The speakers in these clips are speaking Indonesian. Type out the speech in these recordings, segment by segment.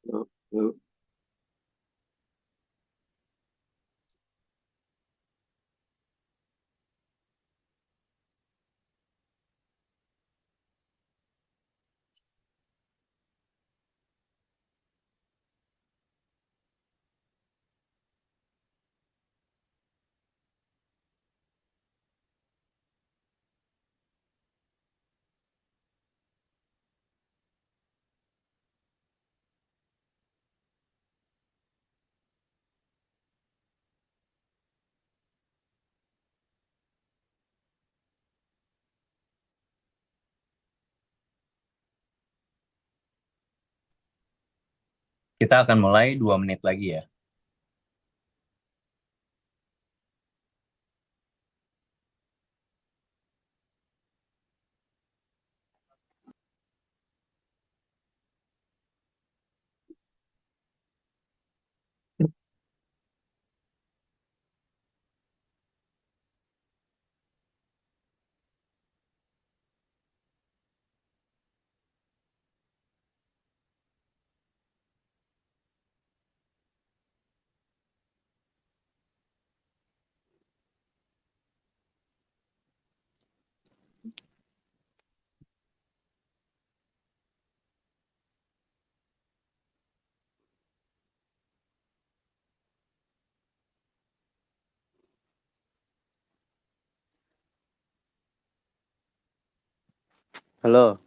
Yuk, yuk. Kita akan mulai 2 menit lagi ya. Halo,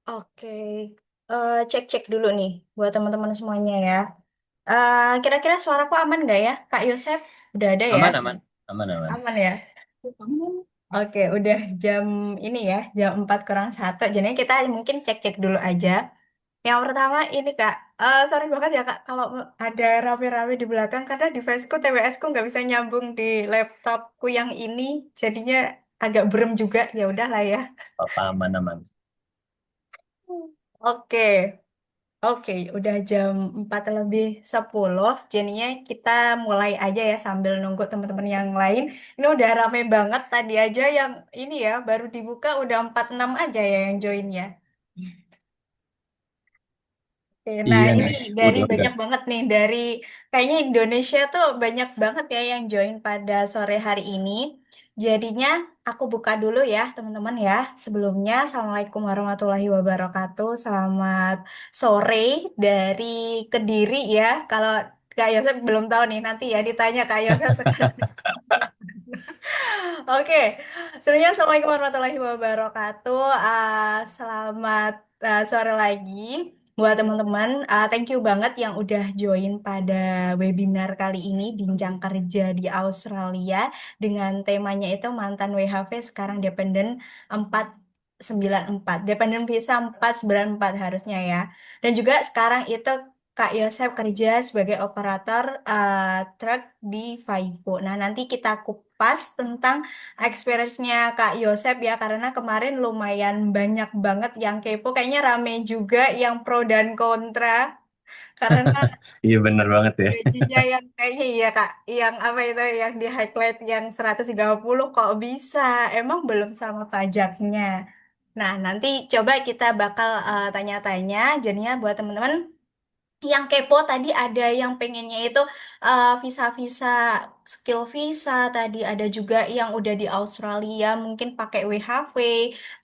Oke, cek-cek dulu nih buat teman-teman semuanya ya. Kira-kira suaraku aman nggak ya? Kak Yosef, udah ada ya? Aman, aman. Aman, aman. Aman ya? Aman. Oke, udah jam ini ya, jam 4 kurang satu. Jadi kita mungkin cek-cek dulu aja. Yang pertama ini Kak, sorry banget ya Kak kalau ada rame-rame di belakang karena deviceku, TWS-ku nggak bisa nyambung di laptopku yang ini, jadinya agak berem juga. Ya udahlah ya. Papa aman, aman. Oke. Oke, udah jam 4 lebih 10. Jadinya kita mulai aja ya sambil nunggu teman-teman yang lain. Ini udah rame banget tadi aja yang ini ya, baru dibuka udah 46 aja ya yang join ya. Oke, nah Iya ini nih, dari udah. banyak banget nih, dari kayaknya Indonesia tuh banyak banget ya yang join pada sore hari ini. Jadinya aku buka dulu ya teman-teman ya. Sebelumnya, Assalamualaikum warahmatullahi wabarakatuh. Selamat sore dari Kediri ya. Kalau Kak Yosef belum tahu nih, nanti ya ditanya Kak Yosef sekarang. Oke, sebenarnya Assalamualaikum warahmatullahi wabarakatuh. Selamat sore lagi buat teman-teman. Thank you banget yang udah join pada webinar kali ini, Bincang Kerja di Australia, dengan temanya itu mantan WHV sekarang dependen 494, dependen visa 494 harusnya ya. Dan juga sekarang itu Kak Yosep kerja sebagai operator truk di Vivo. Nah, nanti kita kupas tentang experience-nya Kak Yosep ya, karena kemarin lumayan banyak banget yang kepo, kayaknya rame juga yang pro dan kontra, karena Iya bener banget ya. gajinya yang kayaknya iya Kak, yang apa itu yang di highlight yang 130 kok bisa, emang belum sama pajaknya. Nah, nanti coba kita bakal tanya-tanya, jadinya buat teman-teman yang kepo tadi ada yang pengennya itu visa-visa skill visa, tadi ada juga yang udah di Australia mungkin pakai WHV,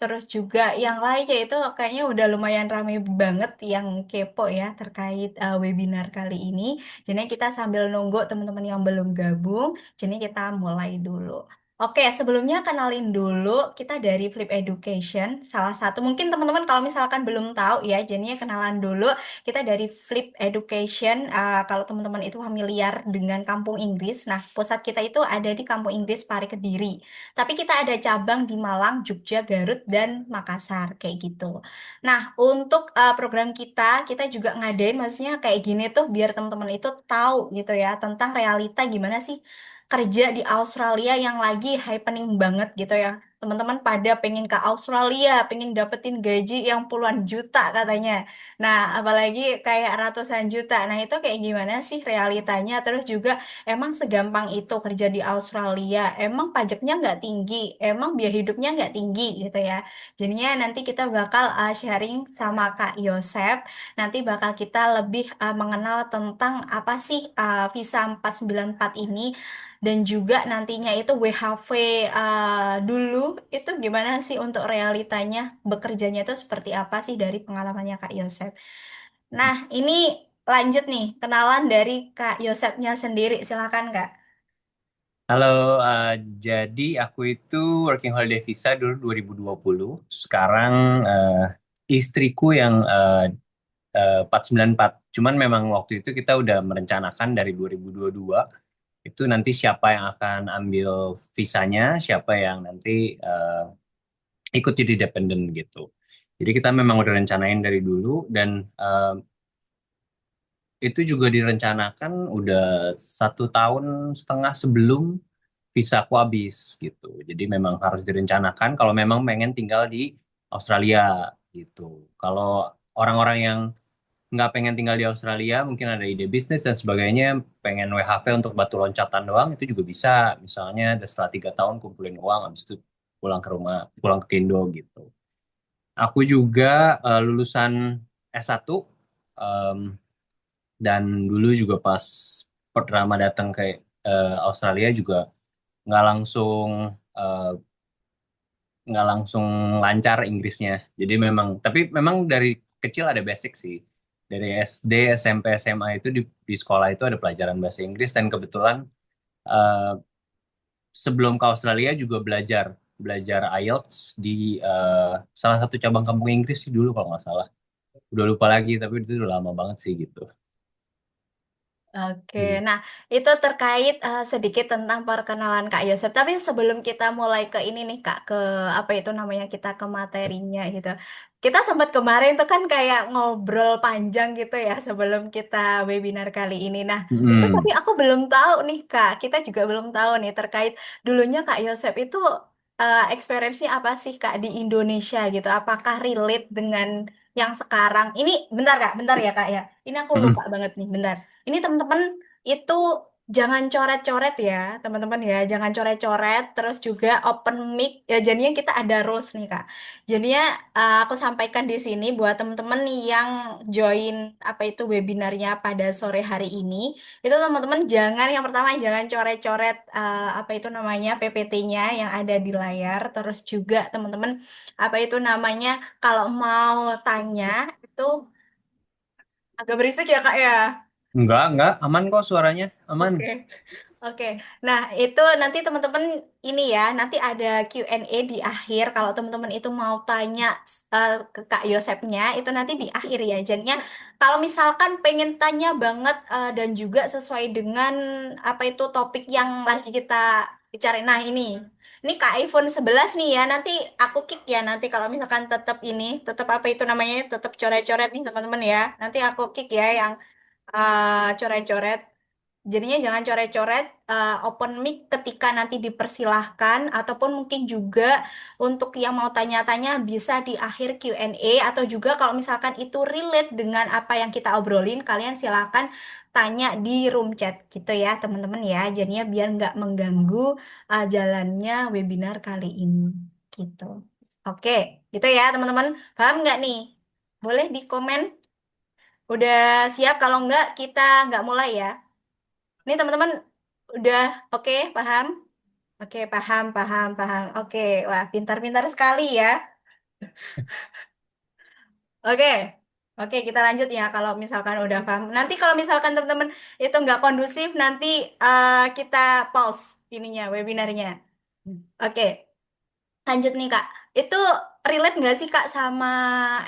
terus juga yang lain yaitu kayaknya udah lumayan rame banget yang kepo ya terkait webinar kali ini. Jadi kita sambil nunggu teman-teman yang belum gabung, jadi kita mulai dulu. Oke, sebelumnya kenalin dulu kita dari Flip Education. Salah satu mungkin teman-teman kalau misalkan belum tahu ya, jadinya kenalan dulu. Kita dari Flip Education. Kalau teman-teman itu familiar dengan Kampung Inggris, nah pusat kita itu ada di Kampung Inggris Pari Kediri. Tapi kita ada cabang di Malang, Jogja, Garut, dan Makassar kayak gitu. Nah, untuk program kita juga ngadain maksudnya kayak gini tuh biar teman-teman itu tahu gitu ya tentang realita gimana sih kerja di Australia yang lagi happening banget gitu ya. Teman-teman pada pengen ke Australia, pengen dapetin gaji yang puluhan juta katanya. Nah, apalagi kayak ratusan juta. Nah, itu kayak gimana sih realitanya? Terus juga emang segampang itu kerja di Australia? Emang pajaknya nggak tinggi? Emang biaya hidupnya nggak tinggi gitu ya? Jadinya nanti kita bakal sharing sama Kak Yosep. Nanti bakal kita lebih mengenal tentang apa sih visa 494 ini dan juga nantinya itu WHV dulu itu gimana sih untuk realitanya bekerjanya itu seperti apa sih dari pengalamannya Kak Yosep. Nah, ini lanjut nih kenalan dari Kak Yosepnya sendiri. Silakan Kak. Halo, eh, jadi aku itu working holiday visa dulu 2020. Sekarang istriku yang 494. Cuman memang waktu itu kita udah merencanakan dari 2022 itu nanti siapa yang akan ambil visanya, siapa yang nanti ikut jadi dependent gitu. Jadi kita memang udah rencanain dari dulu dan itu juga direncanakan udah 1 tahun setengah sebelum visaku habis gitu. Jadi memang harus direncanakan kalau memang pengen tinggal di Australia gitu. Kalau orang-orang yang nggak pengen tinggal di Australia, mungkin ada ide bisnis dan sebagainya, pengen WHV untuk batu loncatan doang, itu juga bisa. Misalnya setelah 3 tahun kumpulin uang, habis itu pulang ke rumah, pulang ke Indo gitu. Aku juga lulusan S1, em, dan dulu juga pas pertama datang ke Australia juga nggak langsung eh, nggak langsung lancar Inggrisnya. Jadi memang, tapi memang dari kecil ada basic sih. Dari SD, SMP, SMA itu di sekolah itu ada pelajaran bahasa Inggris dan kebetulan eh, sebelum ke Australia juga belajar belajar IELTS di salah satu cabang kampung Inggris sih dulu kalau nggak salah. Udah lupa lagi, tapi itu udah lama banget sih gitu. Oke, Hmm. nah itu terkait sedikit tentang perkenalan Kak Yosep. Tapi sebelum kita mulai ke ini nih Kak, ke apa itu namanya kita ke materinya gitu. Kita sempat kemarin tuh kan kayak ngobrol panjang gitu ya sebelum kita webinar kali ini. Nah itu tapi Mm-mm. aku belum tahu nih Kak, kita juga belum tahu nih terkait dulunya Kak Yosep itu experience-nya apa sih Kak di Indonesia gitu? Apakah relate dengan yang sekarang? Ini bentar ya Kak ya. Ini aku lupa Mm-mm. banget nih, bentar. Ini teman-teman itu jangan coret-coret ya, teman-teman ya. Jangan coret-coret, terus juga open mic. Ya jadinya kita ada rules nih, Kak. Jadinya aku sampaikan di sini buat teman-teman yang join apa itu webinarnya pada sore hari ini. Itu teman-teman jangan yang pertama jangan coret-coret apa itu namanya PPT-nya yang ada di layar. Terus juga teman-teman apa itu namanya kalau mau tanya itu agak berisik ya, Kak ya. Enggak, aman kok suaranya, aman. Oke, oke. Nah, itu nanti teman-teman ini ya, nanti ada Q&A di akhir. Kalau teman-teman itu mau tanya ke Kak Yosepnya, itu nanti di akhir ya. Jadinya kalau misalkan pengen tanya banget dan juga sesuai dengan apa itu topik yang lagi kita bicarain. Nah, ini Kak iPhone 11 nih ya. Nanti aku kick ya nanti kalau misalkan tetap ini, tetap apa itu namanya, tetap coret-coret nih teman-teman ya. Nanti aku kick ya yang coret-coret. Jadinya jangan coret-coret open mic ketika nanti dipersilahkan ataupun mungkin juga untuk yang mau tanya-tanya bisa di akhir Q&A atau juga kalau misalkan itu relate dengan apa yang kita obrolin kalian silakan tanya di room chat gitu ya teman-teman ya. Jadinya biar nggak mengganggu jalannya webinar kali ini gitu. Oke, gitu ya teman-teman. Paham nggak nih? Boleh di komen. Udah siap? Kalau nggak kita nggak mulai ya. Ini teman-teman udah oke, paham? Oke, paham, paham, paham. Oke, wah pintar-pintar sekali ya. Oke, oke kita lanjut ya kalau misalkan udah paham. Nanti kalau misalkan teman-teman itu nggak kondusif, nanti kita pause ininya, webinarnya. Oke, lanjut nih Kak. Itu relate nggak sih Kak sama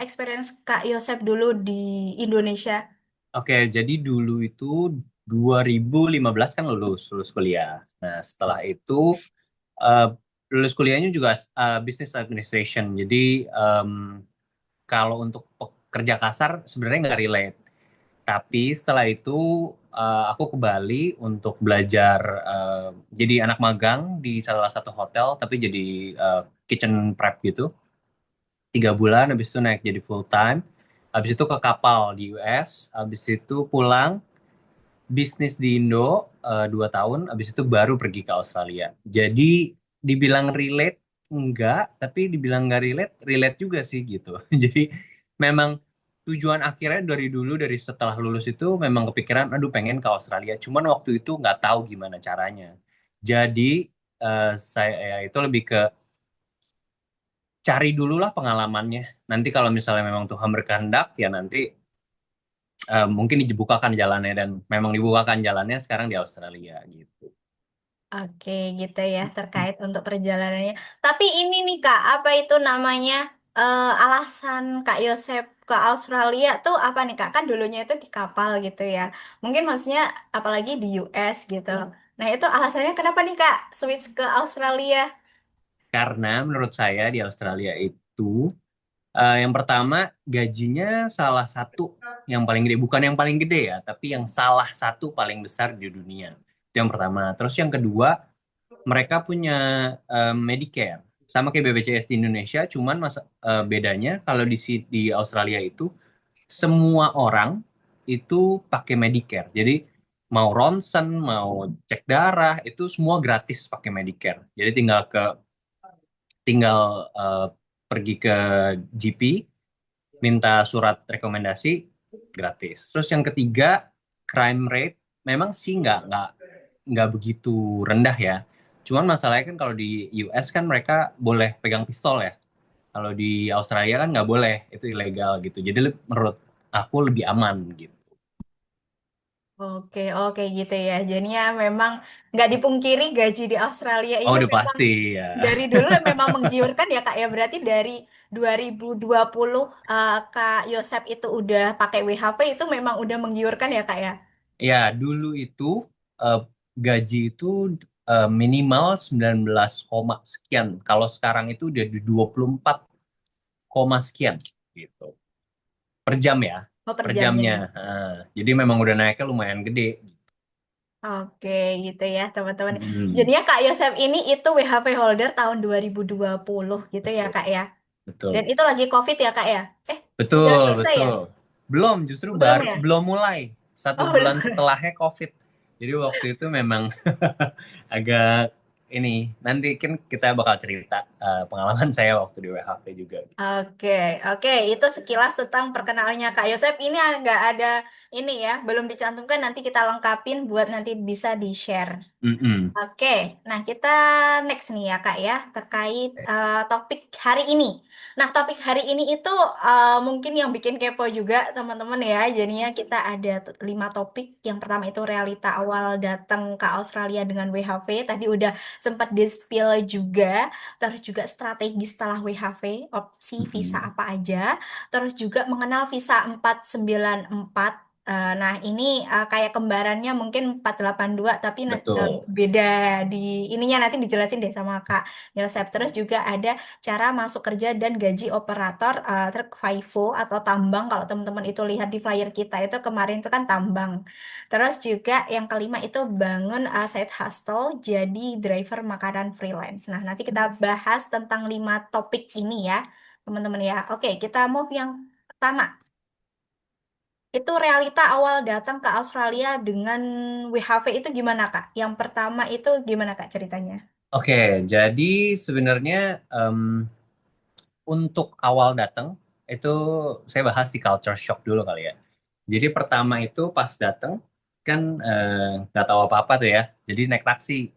experience Kak Yosep dulu di Indonesia? Oke, jadi dulu itu 2015 kan lulus kuliah. Nah, setelah itu eh, lulus kuliahnya juga business administration. Jadi em, kalau untuk pekerja kasar sebenarnya nggak relate. Tapi setelah itu aku ke Bali untuk belajar jadi anak magang di salah satu hotel, tapi jadi kitchen prep gitu. 3 bulan, habis itu naik jadi full time. Habis itu ke kapal di US, habis itu pulang bisnis di Indo 2 tahun, habis itu baru pergi ke Australia. Jadi dibilang relate enggak, tapi dibilang nggak relate, relate juga sih gitu. Jadi memang tujuan akhirnya dari dulu dari setelah lulus itu memang kepikiran, aduh pengen ke Australia. Cuman waktu itu nggak tahu gimana caranya. Jadi saya ya, itu lebih ke cari dulu lah pengalamannya. Nanti kalau misalnya memang Tuhan berkehendak, ya nanti mungkin dibukakan jalannya dan memang dibukakan jalannya sekarang di Australia gitu. Oke, gitu ya, terkait untuk perjalanannya. Tapi ini nih Kak, apa itu namanya alasan Kak Yosep ke Australia tuh apa nih Kak? Kan dulunya itu di kapal gitu ya. Mungkin maksudnya apalagi di US gitu. Nah, itu alasannya kenapa nih Kak switch ke Australia? Karena menurut saya di Australia itu yang pertama gajinya salah satu yang paling gede, bukan yang paling gede ya, tapi yang salah satu paling besar di dunia. Itu yang pertama. Terus yang kedua, mereka punya Medicare. Sama kayak BPJS di Indonesia, cuman bedanya kalau di Australia itu semua orang itu pakai Medicare. Jadi mau ronsen, mau cek darah, itu semua gratis pakai Medicare. Jadi tinggal eh, pergi ke GP, minta surat rekomendasi, gratis. Terus yang ketiga, crime rate memang sih nggak begitu rendah ya. Cuman masalahnya kan kalau di US kan mereka boleh pegang pistol ya. Kalau di Australia kan nggak boleh, itu ilegal gitu. Jadi menurut aku lebih aman gitu. Oke, oke gitu ya. Jadinya memang nggak dipungkiri gaji di Australia Oh ini udah memang pasti ya. dari dulu memang menggiurkan ya Kak ya. Berarti dari 2020 Kak Yosep itu udah pakai WHV itu memang udah menggiurkan ya Kak ya. Ya dulu itu eh, gaji itu minimal 19 koma sekian. Kalau sekarang itu udah di 24 koma sekian gitu. Per jam ya, Oh per per jamnya. jamnya. Jadi memang udah naiknya lumayan gede. Oke gitu ya teman-teman. Hmm, Jadinya Kak Yosep ini itu WHV holder tahun 2020 gitu ya betul, Kak ya. Dan betul. itu lagi COVID ya Kak ya. Eh udah Betul, selesai ya? betul. Belum, justru Belum ya? belum mulai. Satu Oh bulan belum. setelahnya COVID. Jadi waktu itu memang agak ini. Nanti kan kita bakal cerita pengalaman saya waktu di WHV juga. Oke, oke, itu sekilas tentang perkenalannya Kak Yosep. Ini agak ada ini ya, belum dicantumkan. Nanti kita lengkapin buat nanti bisa di-share. Mm-mm. Oke, nah kita next nih ya Kak ya, terkait topik hari ini. Nah, topik hari ini itu mungkin yang bikin kepo juga teman-teman ya. Jadinya kita ada 5 topik. Yang pertama itu realita awal datang ke Australia dengan WHV. Tadi udah sempat di-spill juga. Terus juga strategi setelah WHV, opsi visa Mm-mm. apa aja. Terus juga mengenal visa 494. Nah, ini kayak kembarannya mungkin 482 tapi Betul. beda di ininya nanti dijelasin deh sama Kak Yosep. Terus juga ada cara masuk kerja dan gaji operator truk FIFO atau tambang. Kalau teman-teman itu lihat di flyer kita itu kemarin itu kan tambang. Terus juga yang kelima itu bangun side hustle jadi driver makanan freelance. Nah, nanti kita bahas tentang 5 topik ini ya, teman-teman ya. Oke, kita move yang pertama. Itu realita awal datang ke Australia dengan WHV itu gimana, Kak? Yang pertama itu gimana, Kak, ceritanya? Oke, jadi sebenarnya untuk awal datang itu saya bahas di culture shock dulu kali ya. Jadi pertama itu pas datang kan nggak tahu apa-apa tuh ya. Jadi naik taksi.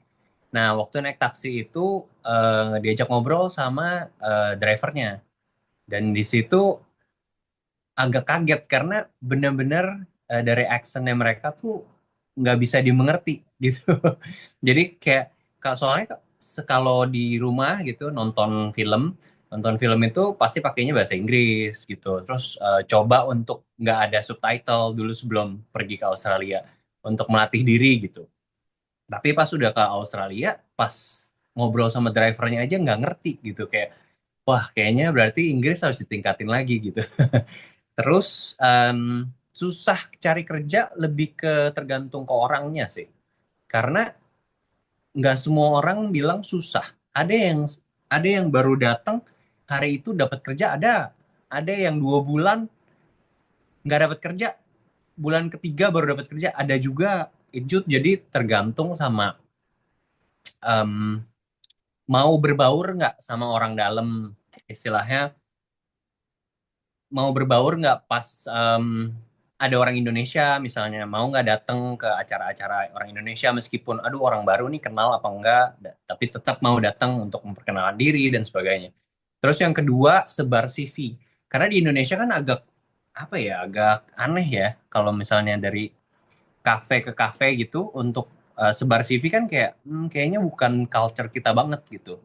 Nah, waktu naik taksi itu diajak ngobrol sama drivernya. Dan di situ agak kaget karena benar-benar dari aksennya mereka tuh nggak bisa dimengerti gitu. Jadi kayak soalnya kalau di rumah gitu nonton film itu pasti pakainya bahasa Inggris gitu. Terus coba untuk nggak ada subtitle dulu sebelum pergi ke Australia untuk melatih diri gitu. Tapi pas udah ke Australia, pas ngobrol sama drivernya aja nggak ngerti gitu, kayak wah kayaknya berarti Inggris harus ditingkatin lagi gitu. Terus susah cari kerja lebih ke tergantung ke orangnya sih. Karena nggak semua orang bilang susah. Ada yang baru datang hari itu dapat kerja, ada yang 2 bulan nggak dapat kerja, bulan ketiga baru dapat kerja, ada juga. Itu jadi tergantung sama em, mau berbaur nggak sama orang dalam, istilahnya mau berbaur nggak pas ada orang Indonesia misalnya, mau nggak datang ke acara-acara orang Indonesia meskipun aduh orang baru nih kenal apa enggak, tapi tetap mau datang untuk memperkenalkan diri dan sebagainya. Terus yang kedua, sebar CV. Karena di Indonesia kan agak apa ya, agak aneh ya kalau misalnya dari kafe ke kafe gitu untuk sebar CV kan kayak kayaknya bukan culture kita banget gitu.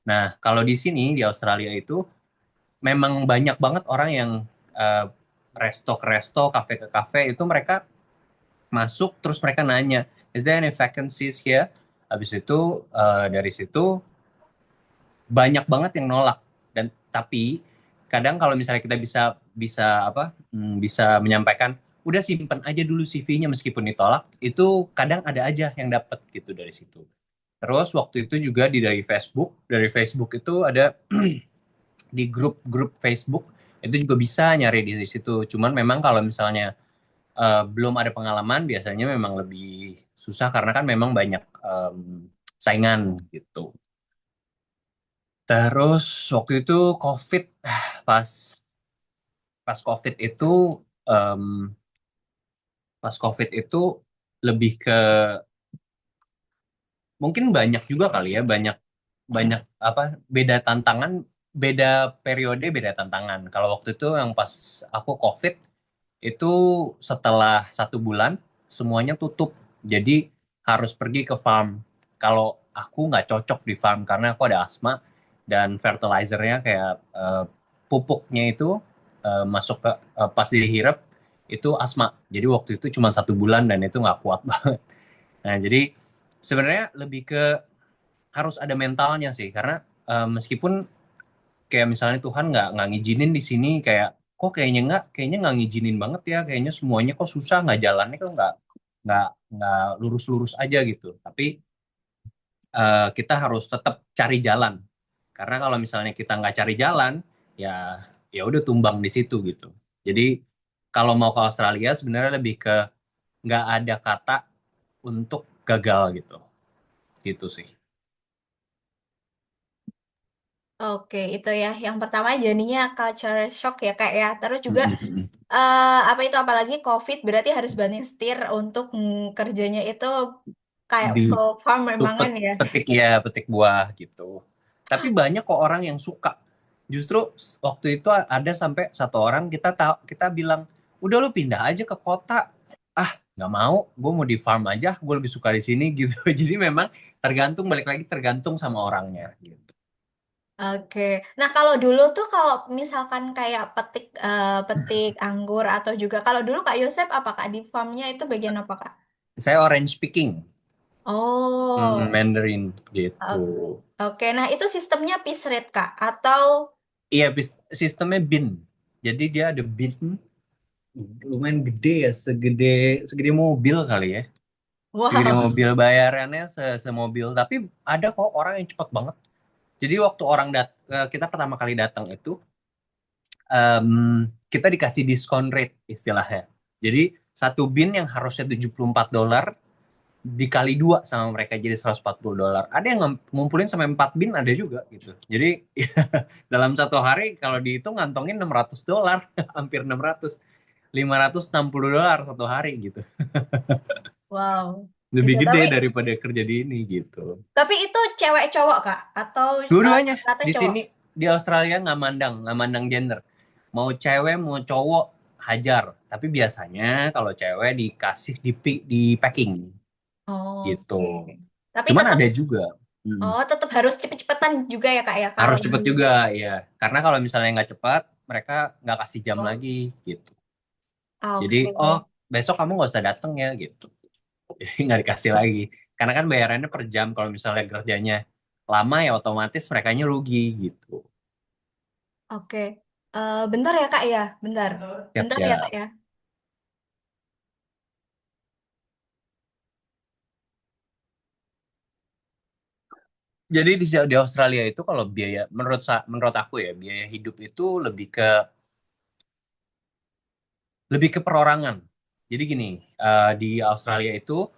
Nah, kalau di sini di Australia itu memang banyak banget orang yang eh, resto ke resto, kafe ke kafe itu mereka masuk terus mereka nanya, is there any vacancies here? Habis itu dari situ banyak banget yang nolak. Dan tapi kadang kalau misalnya kita bisa bisa apa bisa menyampaikan udah simpen aja dulu CV-nya meskipun ditolak, itu kadang ada aja yang dapat gitu dari situ. Terus waktu itu juga dari Facebook itu ada di grup-grup Facebook itu juga bisa nyari di situ. Cuman memang kalau misalnya belum ada pengalaman biasanya memang lebih susah karena kan memang banyak saingan gitu. Terus waktu itu COVID, pas pas COVID itu em, pas COVID itu lebih ke mungkin banyak juga kali ya, banyak banyak apa beda tantangan, beda periode, beda tantangan. Kalau waktu itu yang pas aku COVID itu setelah 1 bulan semuanya tutup, jadi harus pergi ke farm. Kalau aku nggak cocok di farm karena aku ada asma dan fertilizernya kayak pupuknya itu masuk ke pas dihirap itu asma, jadi waktu itu cuma 1 bulan dan itu nggak kuat banget. Nah jadi sebenarnya lebih ke harus ada mentalnya sih, karena meskipun kayak misalnya Tuhan nggak ngizinin di sini, kayak kok kayaknya nggak ngizinin banget ya, kayaknya semuanya kok susah, nggak jalannya kok nggak nggak lurus-lurus aja gitu. Tapi kita harus tetap cari jalan, karena kalau misalnya kita nggak cari jalan ya ya udah tumbang di situ gitu. Jadi kalau mau ke Australia sebenarnya lebih ke nggak ada kata untuk gagal gitu, gitu sih. Oke, itu ya. Yang pertama jadinya culture shock ya Kak ya. Terus juga Mm-mm. apa itu apalagi COVID berarti harus banting setir untuk kerjanya itu kayak Di full farm tuh memang kan ya. petik ya, petik buah gitu. Tapi banyak kok orang yang suka. Justru waktu itu ada sampai satu orang kita bilang, udah lu pindah aja ke kota. Ah, nggak mau, gue mau di farm aja, gue lebih suka di sini gitu. Jadi memang balik lagi tergantung sama orangnya gitu. Oke. Nah, kalau dulu tuh kalau misalkan kayak petik anggur atau juga kalau dulu Kak Yosep apakah di farmnya itu bagian apa Kak? Saya orange picking, Oh, Mandarin gitu. o- oke. Nah, itu sistemnya piece rate Kak atau Iya, sistemnya bin. Jadi dia ada bin lumayan gede ya, segede segede mobil kali ya. Segede wow. mobil, bayarannya semobil. Tapi ada kok orang yang cepat banget. Jadi waktu kita pertama kali datang itu em, kita dikasih diskon rate istilahnya. Jadi satu bin yang harusnya $74 dikali dua sama mereka jadi $140. Ada yang ngumpulin sampai 4 bin ada juga gitu. Jadi dalam 1 hari kalau dihitung ngantongin $600, hampir 560 dolar 1 hari gitu. Wow. Lebih Itu gede daripada kerja di ini gitu. tapi itu cewek cowok Kak atau Dua-duanya rata di cowok? sini di Australia nggak mandang gender. Mau cewek mau cowok hajar. Tapi biasanya kalau cewek dikasih di packing Oh, gitu. oke. Tapi Cuman tetap ada juga. Mm. Oh, tetap harus cepet-cepetan juga ya Kak ya kalau Harus cepet di. juga ya, karena kalau misalnya nggak cepat, mereka nggak kasih jam lagi gitu. Jadi, Oke. oh besok kamu nggak usah datang ya gitu. Jadi nggak dikasih lagi. Karena kan bayarannya per jam. Kalau misalnya kerjanya lama ya otomatis mereka rugi gitu. Oke. Bentar ya Kak ya, bentar. Bentar ya Kak Siap-siap. ya. Jadi di Australia itu kalau biaya menurut aku ya biaya hidup itu lebih ke perorangan. Jadi gini, di Australia itu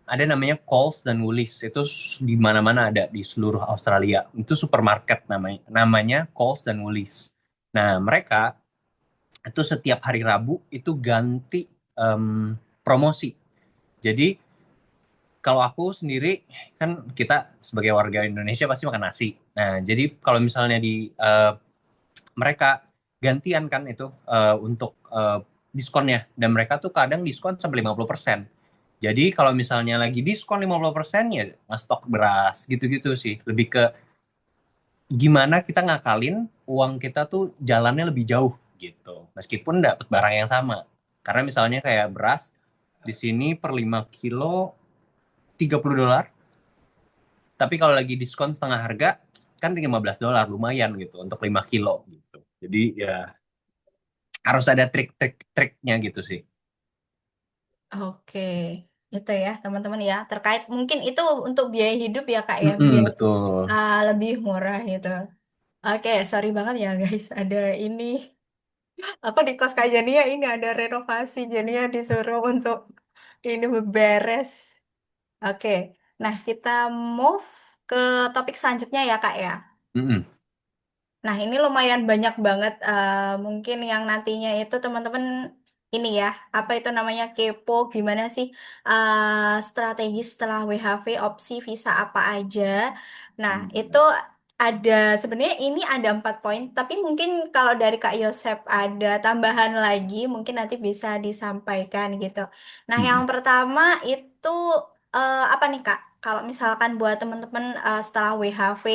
ada namanya Coles dan Woolies. Itu di mana-mana ada di seluruh Australia. Itu supermarket namanya Coles dan Woolies. Nah, mereka itu setiap hari Rabu itu ganti promosi. Jadi kalau aku sendiri kan kita sebagai warga Indonesia pasti makan nasi. Nah, jadi kalau misalnya di mereka gantian kan itu untuk diskonnya dan mereka tuh kadang diskon sampai 50%. Jadi kalau misalnya lagi diskon 50% ya stok beras gitu-gitu sih. Lebih ke gimana kita ngakalin uang kita tuh jalannya lebih jauh gitu. Meskipun dapat barang yang sama. Karena misalnya kayak beras di sini per 5 kilo $30. Tapi kalau lagi diskon setengah harga kan $15 lumayan gitu untuk 5 kilo gitu. Jadi ya harus ada trik-triknya gitu sih. Oke. Itu ya teman-teman ya. Terkait mungkin itu untuk biaya hidup ya Kak ya, Mm-mm, biar betul. lebih murah gitu. Oke, sorry banget ya guys. Ada ini. Aku di kos Kak Jania ini ada renovasi. Jania disuruh untuk ini beberes. Oke. Nah, kita move ke topik selanjutnya ya Kak ya. Mm-mm, Nah, ini lumayan banyak banget mungkin yang nantinya itu teman-teman ini ya, apa itu namanya kepo gimana sih strategi setelah WHV opsi visa apa aja. Nah, itu ada sebenarnya ini ada 4 poin, tapi mungkin kalau dari Kak Yosep ada tambahan lagi, mungkin nanti bisa disampaikan gitu. Nah, yang mm-mm, pertama itu apa nih Kak? Kalau misalkan buat teman-teman setelah WHV.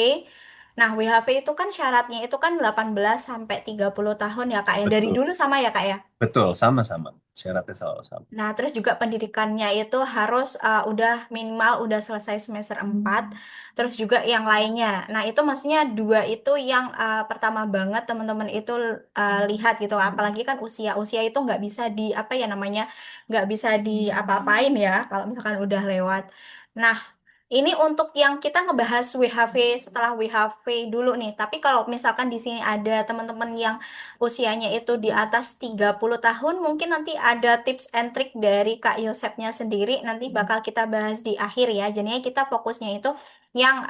Nah, WHV itu kan syaratnya itu kan 18 sampai 30 tahun ya, Kak ya. Dari betul. dulu sama ya, Kak ya. Betul, sama-sama. Syaratnya selalu sama. Nah, terus juga pendidikannya itu harus udah minimal udah selesai semester 4. Terus juga yang lainnya. Nah, itu maksudnya dua itu yang pertama banget teman-teman itu lihat gitu. Apalagi kan usia itu nggak bisa di apa ya namanya, nggak bisa di apa-apain ya kalau misalkan udah lewat. Nah, ini untuk yang kita ngebahas WHV setelah WHV dulu nih. Tapi kalau misalkan di sini ada teman-teman yang usianya itu di atas 30 tahun, mungkin nanti ada tips and trick dari Kak Yosepnya sendiri, nanti bakal kita bahas di akhir ya. Jadinya kita fokusnya itu yang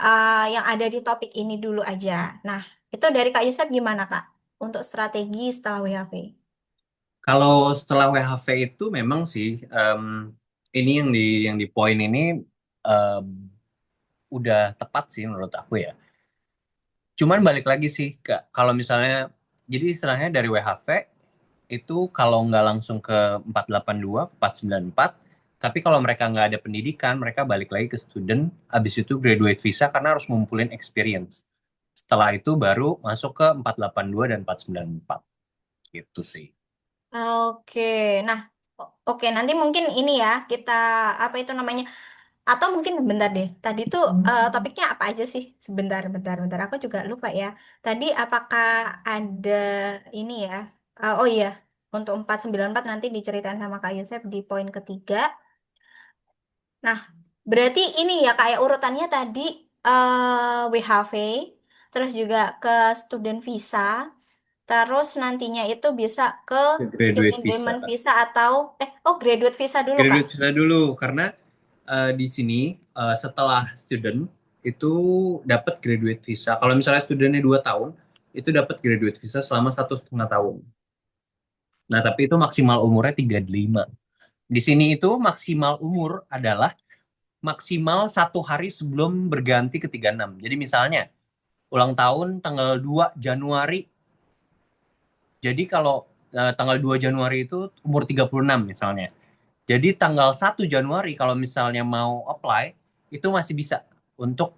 ada di topik ini dulu aja. Nah, itu dari Kak Yosep gimana Kak? Untuk strategi setelah WHV. Kalau setelah WHV itu memang sih ini yang di poin ini em, udah tepat sih menurut aku ya. Cuman balik lagi sih Kak, kalau misalnya jadi istilahnya dari WHV itu kalau nggak langsung ke 482, 494, tapi kalau mereka nggak ada pendidikan, mereka balik lagi ke student, habis itu graduate visa karena harus ngumpulin experience. Setelah itu baru masuk ke 482 dan 494 gitu sih. Oke, nah, oke nanti mungkin ini ya kita apa itu namanya atau mungkin bentar deh. Tadi tuh topiknya apa aja sih? Sebentar, bentar, bentar. Aku juga lupa ya. Tadi apakah ada ini ya? Oh iya, untuk 494 nanti diceritain sama Kak Yosef di poin ketiga. Nah, berarti ini ya kayak urutannya tadi WHV, terus juga ke student visa, terus nantinya itu bisa ke skill Graduate visa. engagement visa atau graduate visa dulu Kak. Graduate visa dulu karena di sini setelah student itu dapat graduate visa. Kalau misalnya studentnya 2 tahun, itu dapat graduate visa selama 1,5 tahun. Nah, tapi itu maksimal umurnya 35. Di sini itu maksimal umur adalah maksimal 1 hari sebelum berganti ke 36. Jadi misalnya ulang tahun tanggal 2 Januari. Jadi kalau tanggal 2 Januari itu umur 36 misalnya. Jadi tanggal 1 Januari kalau misalnya mau apply itu masih bisa untuk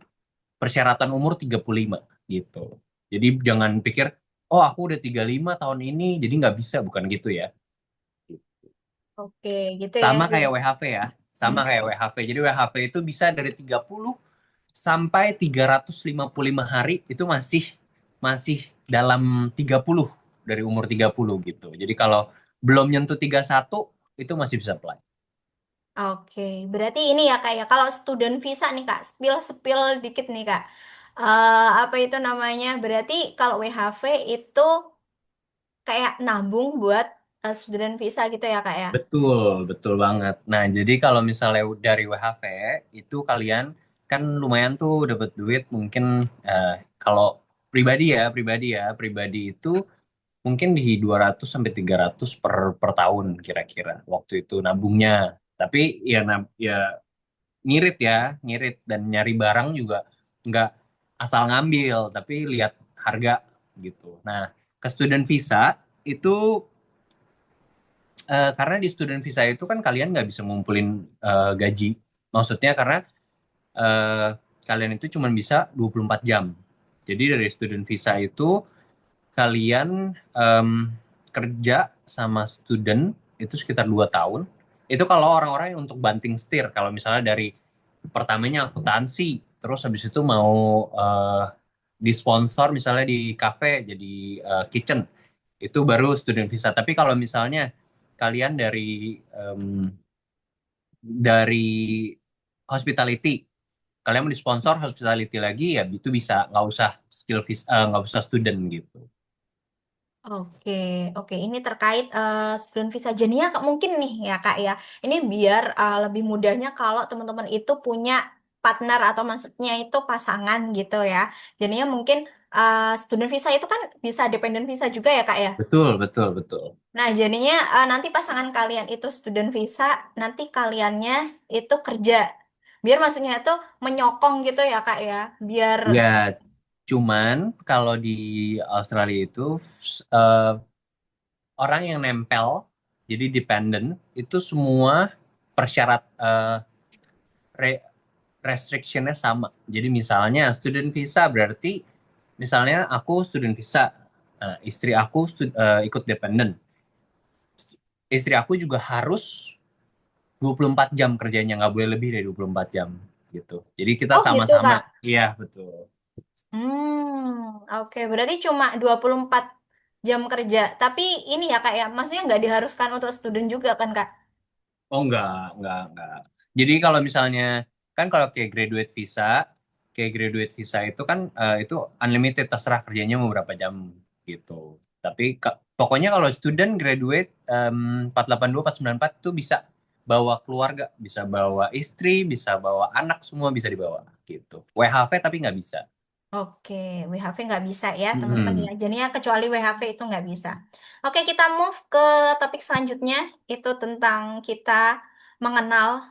persyaratan umur 35 gitu. Jadi jangan pikir, oh aku udah 35 tahun ini, jadi nggak bisa, bukan gitu ya. Oke, gitu ya. Sama kayak WHV ya, sama kayak WHV. Jadi WHV itu bisa dari 30 sampai 355 hari itu masih masih dalam 30 dari umur 30 gitu. Jadi kalau belum nyentuh 31 itu masih bisa apply. Oke, berarti ini ya Kak ya, kalau student visa nih Kak, spill dikit nih Kak. Apa itu namanya? Berarti kalau WHV itu kayak nabung buat student visa gitu ya Kak ya? Betul, betul banget. Nah, jadi kalau misalnya dari WHV itu kalian kan lumayan tuh dapat duit mungkin kalau pribadi itu mungkin di 200 sampai 300 per tahun kira-kira waktu itu nabungnya. Tapi ya ya ngirit ya, ngirit dan nyari barang juga nggak asal ngambil, tapi lihat harga gitu. Nah, ke student visa itu karena di student visa itu kan kalian nggak bisa ngumpulin gaji. Maksudnya karena eh, kalian itu cuma bisa 24 jam. Jadi dari student visa itu kalian em, kerja sama student itu sekitar 2 tahun. Itu kalau orang-orang yang untuk banting setir. Kalau misalnya dari pertamanya akuntansi, terus habis itu mau eh, disponsor misalnya di cafe jadi kitchen, itu baru student visa. Tapi kalau misalnya kalian dari hospitality, kalian mau disponsor hospitality lagi ya itu bisa nggak usah skill visa, nggak usah student gitu. Oke, oke. Ini terkait student visa. Jadinya Kak, mungkin nih ya Kak ya. Ini biar lebih mudahnya kalau teman-teman itu punya partner atau maksudnya itu pasangan gitu ya. Jadinya mungkin student visa itu kan bisa dependent visa juga ya Kak ya. Betul, betul, betul. Nah, jadinya nanti pasangan kalian itu student visa, nanti kaliannya itu kerja. Biar maksudnya itu menyokong gitu ya Kak ya. Biar Ya, cuman kalau di Australia itu eh, orang yang nempel, jadi dependent, itu semua persyarat re- restrictionnya sama. Jadi misalnya student visa berarti misalnya aku student visa, istri aku ikut dependent. Istri aku juga harus 24 jam kerjanya, nggak boleh lebih dari 24 jam gitu. Jadi kita oh gitu sama-sama, Kak. iya betul. Oke. Berarti cuma 24 jam kerja. Tapi ini ya Kak ya, maksudnya nggak diharuskan untuk student juga kan Kak? Oh enggak. Jadi kalau misalnya kan kalau kayak graduate visa itu kan itu unlimited terserah kerjanya mau berapa jam gitu. Tapi pokoknya kalau student graduate 482 494 itu bisa bawa keluarga, bisa bawa istri, bisa bawa anak, semua bisa dibawa gitu. WHV tapi nggak bisa. Oke, WHV nggak bisa ya teman-teman ya. Mm-mm. Jadinya kecuali WHV itu nggak bisa. Oke, kita move ke topik selanjutnya. Itu tentang kita mengenal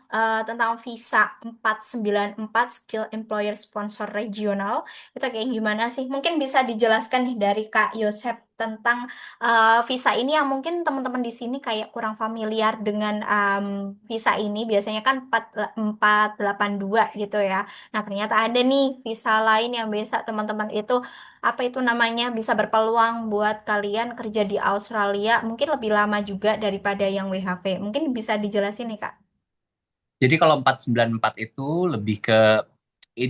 tentang visa 494 Skill Employer Sponsor Regional. Itu kayak gimana sih? Mungkin bisa dijelaskan nih dari Kak Yosep tentang visa ini yang mungkin teman-teman di sini kayak kurang familiar dengan visa ini. Biasanya kan 482 gitu ya. Nah, ternyata ada nih visa lain yang bisa teman-teman itu apa itu namanya bisa berpeluang buat kalian kerja di Australia mungkin lebih lama juga daripada yang WHV. Mungkin bisa dijelasin nih, Kak. Jadi kalau 494 itu lebih ke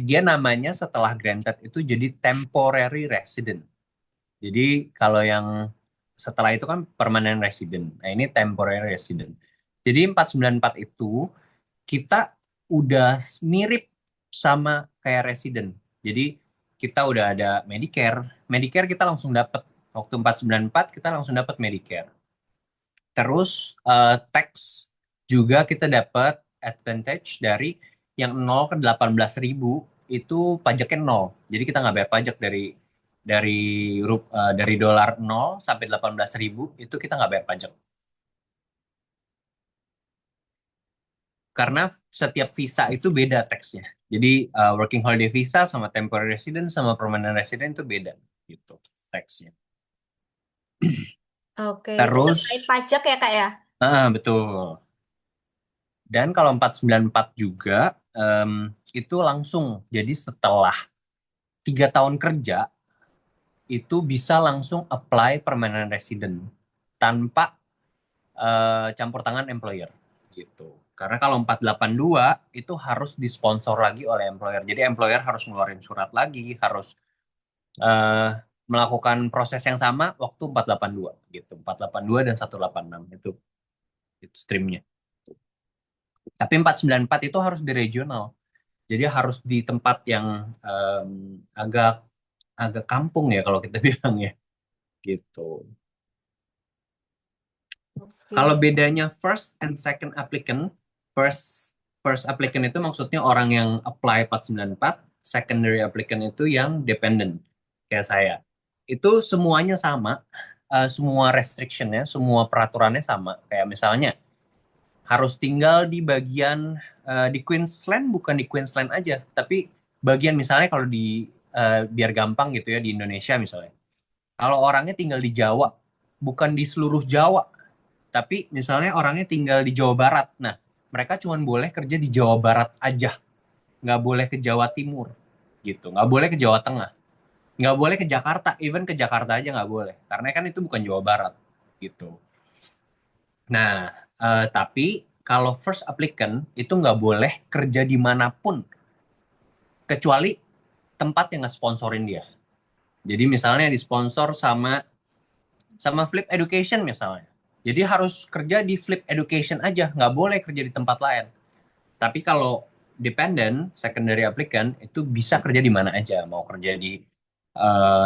dia namanya setelah granted itu jadi temporary resident. Jadi kalau yang setelah itu kan permanent resident. Nah, ini temporary resident. Jadi 494 itu kita udah mirip sama kayak resident. Jadi kita udah ada Medicare. Medicare kita langsung dapat. Waktu 494 kita langsung dapat Medicare. Terus tax juga kita dapat advantage dari yang 0 ke 18.000 itu pajaknya nol. Jadi kita nggak bayar pajak dari dari dolar 0 sampai 18.000 itu kita nggak bayar pajak. Karena setiap visa itu beda teksnya. Jadi working holiday visa sama temporary resident sama permanent resident itu beda gitu teksnya. Oke, itu Terus, terkait pajak ya, Kak ya? betul. Dan kalau 494 juga itu langsung. Jadi setelah 3 tahun kerja itu bisa langsung apply permanent resident tanpa campur tangan employer gitu. Karena kalau 482 itu harus disponsor lagi oleh employer. Jadi employer harus ngeluarin surat lagi, harus eh, melakukan proses yang sama waktu 482 gitu. 482 dan 186 itu streamnya. Tapi 494 itu harus di regional. Jadi harus di tempat yang agak agak kampung ya kalau kita bilang ya gitu. Kalau Oke. bedanya first and second applicant, first first applicant itu maksudnya orang yang apply 494, secondary applicant itu yang dependent kayak saya. Itu semuanya sama, semua restrictionnya, semua peraturannya sama. Kayak misalnya harus tinggal di bagian di Queensland, bukan di Queensland aja, tapi bagian misalnya kalau di biar gampang gitu ya di Indonesia misalnya. Kalau orangnya tinggal di Jawa, bukan di seluruh Jawa, tapi misalnya orangnya tinggal di Jawa Barat. Nah, mereka cuma boleh kerja di Jawa Barat aja. Nggak boleh ke Jawa Timur. Gitu. Nggak boleh ke Jawa Tengah. Nggak boleh ke Jakarta. Even ke Jakarta aja nggak boleh. Karena kan itu bukan Jawa Barat. Gitu. Nah, tapi kalau first applicant itu nggak boleh kerja dimanapun. Kecuali tempat yang nggak sponsorin dia. Jadi misalnya disponsor sama sama Flip Education misalnya. Jadi harus kerja di Flip Education aja, nggak boleh kerja di tempat lain. Tapi kalau dependent, secondary applicant, itu bisa kerja di mana aja. Mau kerja di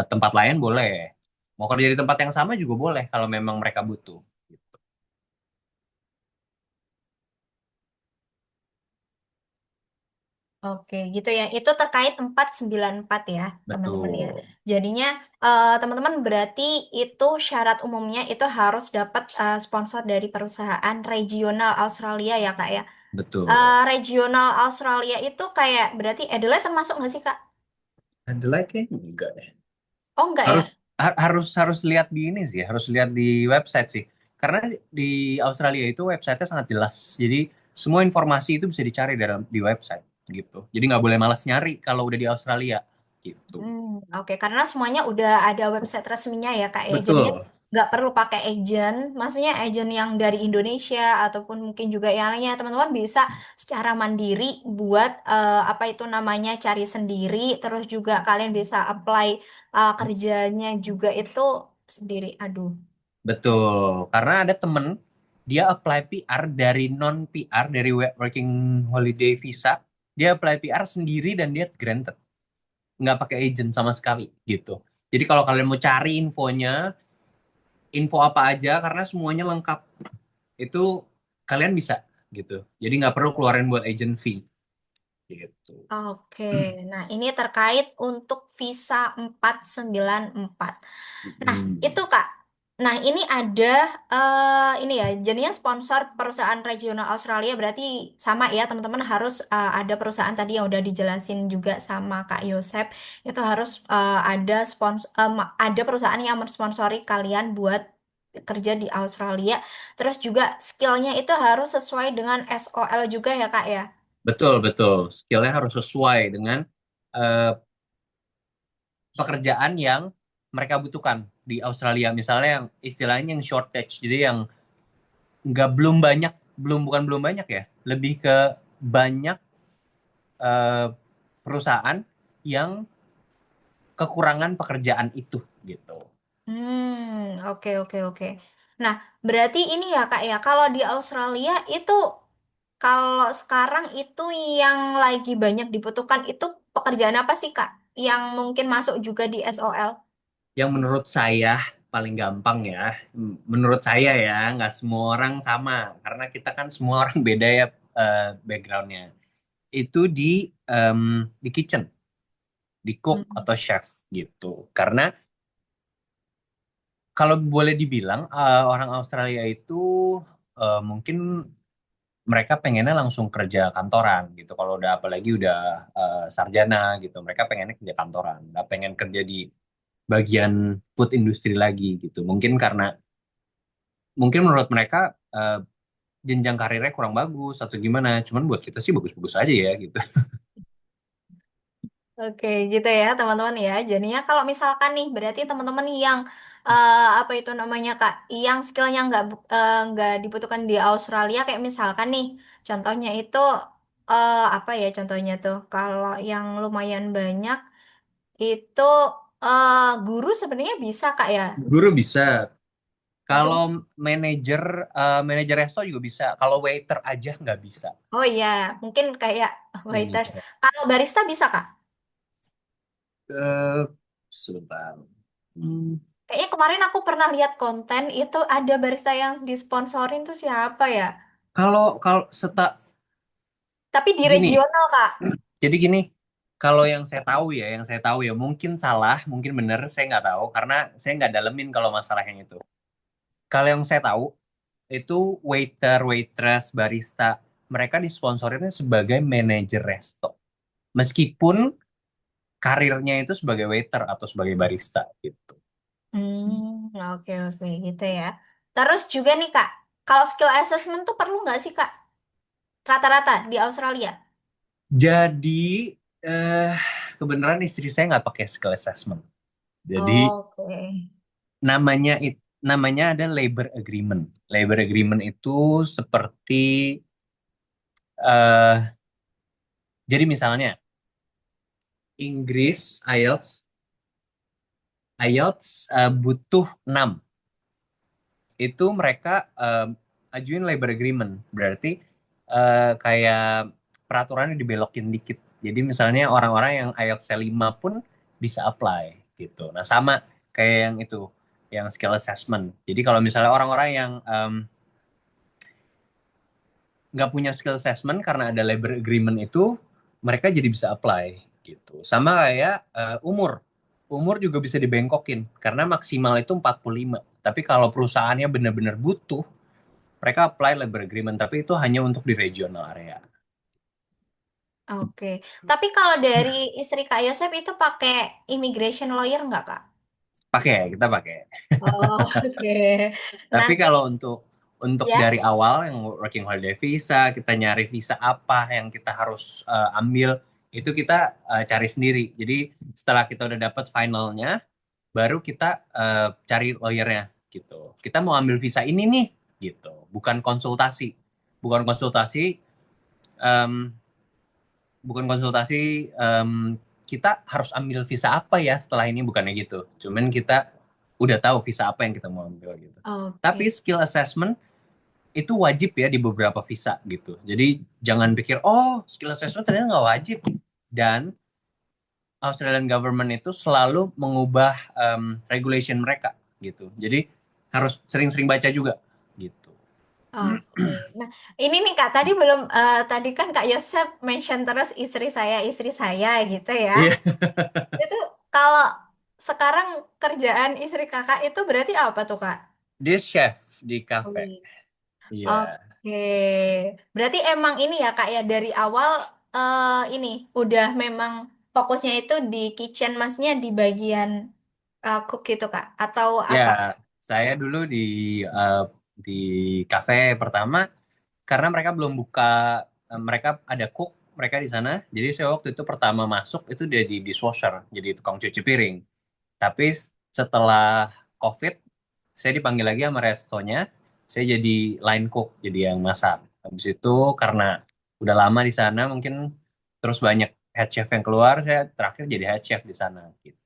tempat lain boleh. Mau kerja di tempat yang sama juga boleh kalau memang mereka butuh. Gitu. Oke, gitu ya. Itu terkait 494 ya, teman-teman ya. Betul, Jadinya teman-teman berarti itu syarat umumnya itu harus dapat sponsor dari perusahaan regional Australia ya, Kak ya. betul. Regional Australia itu kayak berarti Adelaide termasuk nggak sih, Kak? Ada lagi enggak deh. Oh, enggak ya? Harus harus lihat di ini sih, harus lihat di website sih. Karena di Australia itu websitenya sangat jelas. Jadi semua informasi itu bisa dicari dalam di website gitu. Jadi nggak boleh malas nyari kalau udah di Australia gitu. Oke, karena semuanya udah ada website resminya ya, Kak ya. Jadinya Betul, nggak perlu pakai agent, maksudnya agent yang dari Indonesia ataupun mungkin juga yang lainnya. Teman-teman bisa secara mandiri buat apa itu namanya cari sendiri, terus juga kalian bisa apply kerjanya juga itu sendiri. Aduh. betul. Karena ada temen dia apply PR dari non PR dari working holiday visa, dia apply PR sendiri dan dia granted, nggak pakai agent sama sekali gitu. Jadi kalau kalian mau cari infonya, info apa aja karena semuanya lengkap itu kalian bisa gitu. Jadi nggak perlu keluarin buat agent fee gitu. Oke, nah ini terkait untuk visa 494. Nah, itu Hmm, Kak. Nah, ini ada ini ya, jadinya sponsor perusahaan regional Australia berarti sama ya, teman-teman harus ada perusahaan tadi yang udah dijelasin juga sama Kak Yosep, itu harus ada ada perusahaan yang mensponsori kalian buat kerja di Australia. Terus juga skillnya itu harus sesuai dengan SOL juga ya Kak ya. betul betul. Skillnya harus sesuai dengan eh, pekerjaan yang mereka butuhkan di Australia. Misalnya yang istilahnya yang shortage, jadi yang nggak belum banyak, bukan belum banyak ya, lebih ke banyak eh, perusahaan yang kekurangan pekerjaan itu gitu. Oke, oke, oke. Nah, berarti ini ya Kak ya, kalau di Australia itu, kalau sekarang itu yang lagi banyak dibutuhkan itu pekerjaan apa sih Kak? Yang mungkin masuk juga di SOL? Yang menurut saya paling gampang ya, menurut saya ya, nggak semua orang sama, karena kita kan semua orang beda ya backgroundnya. Itu em, di kitchen, di cook Hmm. atau chef gitu. Karena kalau boleh dibilang orang Australia itu mungkin mereka pengennya langsung kerja kantoran gitu. Kalau udah apalagi udah sarjana gitu, mereka pengennya kerja kantoran, nggak pengen kerja di bagian food industry lagi gitu. Mungkin menurut mereka jenjang karirnya kurang bagus atau gimana. Cuman buat kita sih bagus-bagus aja ya gitu. Oke, gitu ya teman-teman ya. Jadinya kalau misalkan nih, berarti teman-teman yang apa itu namanya Kak, yang skillnya nggak dibutuhkan di Australia, kayak misalkan nih, contohnya itu apa ya contohnya tuh? Kalau yang lumayan banyak itu eh, guru sebenarnya bisa Kak ya. Guru bisa. Maksud, Kalau manajer manajer resto juga bisa. Kalau waiter aja nggak bisa. oh iya, mungkin kayak waiters. Manajer. Kalau barista bisa Kak. Eh, Sebentar. Hmm, Kayaknya kemarin aku pernah lihat konten itu ada barista yang disponsorin tuh siapa ya? kalau kalau Tapi di gini, regional, Kak. jadi gini, kalau yang saya tahu ya mungkin salah, mungkin benar, saya nggak tahu karena saya nggak dalemin kalau masalah yang itu. Kalau yang saya tahu itu waiter, waitress, barista, mereka disponsorinnya sebagai manajer resto. Meskipun karirnya itu sebagai waiter atau sebagai barista gitu. Oke, oke, gitu ya. Terus juga nih, Kak, kalau skill assessment tuh perlu nggak sih, Kak? Rata-rata di Australia? Jadi eh kebenaran istri saya nggak pakai skill assessment. Jadi Oke. namanya ada labor agreement. Labor agreement itu seperti eh jadi misalnya Inggris IELTS butuh 6. Itu mereka ajuin labor agreement. Berarti kayak peraturannya dibelokin dikit. Jadi misalnya orang-orang yang IELTS 5 pun bisa apply gitu. Nah, sama kayak yang itu, yang skill assessment. Jadi kalau misalnya orang-orang yang nggak punya skill assessment karena ada labor agreement itu, mereka jadi bisa apply gitu. Sama kayak umur. Umur juga bisa dibengkokin karena maksimal itu 45. Tapi kalau perusahaannya benar-benar butuh, mereka apply labor agreement, tapi itu hanya untuk di regional area. Oke. Tapi kalau dari istri Kak Yosep itu pakai immigration lawyer nggak, Kak? Kita pakai. Oh, oke. Tapi Nanti, kalau untuk ya. dari awal yang working holiday visa, kita nyari visa apa yang kita harus ambil, itu kita cari sendiri. Jadi setelah kita udah dapat finalnya, baru kita cari lawyernya gitu. Kita mau ambil visa ini nih, gitu. Bukan konsultasi, em, bukan konsultasi. Kita harus ambil visa apa ya setelah ini, bukannya gitu. Cuman kita udah tahu visa apa yang kita mau ambil gitu. Tapi Oke. skill assessment itu wajib ya di beberapa visa gitu. Jadi jangan pikir oh skill assessment ternyata nggak wajib. Dan Australian government itu selalu mengubah regulation mereka gitu. Jadi harus sering-sering baca juga gitu. Oke. Nah, ini nih Kak, tadi kan Kak Yosep mention terus istri saya gitu ya. Iya, Itu kalau sekarang kerjaan istri Kakak itu berarti apa tuh Kak? dia chef di cafe. Wih. Iya. Oke. Berarti emang ini ya Kak ya dari awal ini udah memang fokusnya itu di kitchen, maksudnya di bagian cook gitu Kak, atau Ya, apa? saya dulu eh, di cafe pertama karena mereka belum buka, mereka ada cook mereka di sana. Jadi saya waktu itu pertama masuk itu udah di dishwasher, jadi tukang cuci piring. Tapi setelah COVID, saya dipanggil lagi sama restonya, saya jadi line cook, jadi yang masak. Habis itu karena udah lama di sana, mungkin terus banyak head chef yang keluar, saya terakhir jadi head chef di sana. Gitu.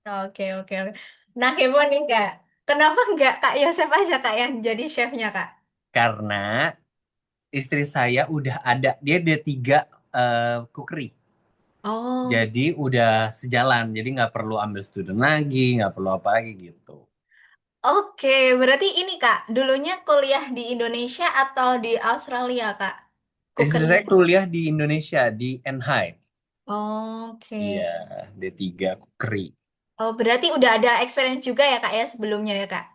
Oke, oke, oke. Nah, kepo nih Kak. Kenapa nggak Kak Yosef aja Kak yang jadi chefnya Kak? Karena istri saya udah ada, dia ada 3 cookery. Oh, Jadi udah sejalan, jadi nggak perlu ambil student lagi, nggak perlu apa lagi gitu. oke. Berarti ini Kak, dulunya kuliah di Indonesia atau di Australia Kak? Istri saya Cookery. kuliah di Indonesia, di Enhai. Iya, Oke. D3 cookery. Oh, berarti udah ada experience juga ya Kak ya sebelumnya ya Kak?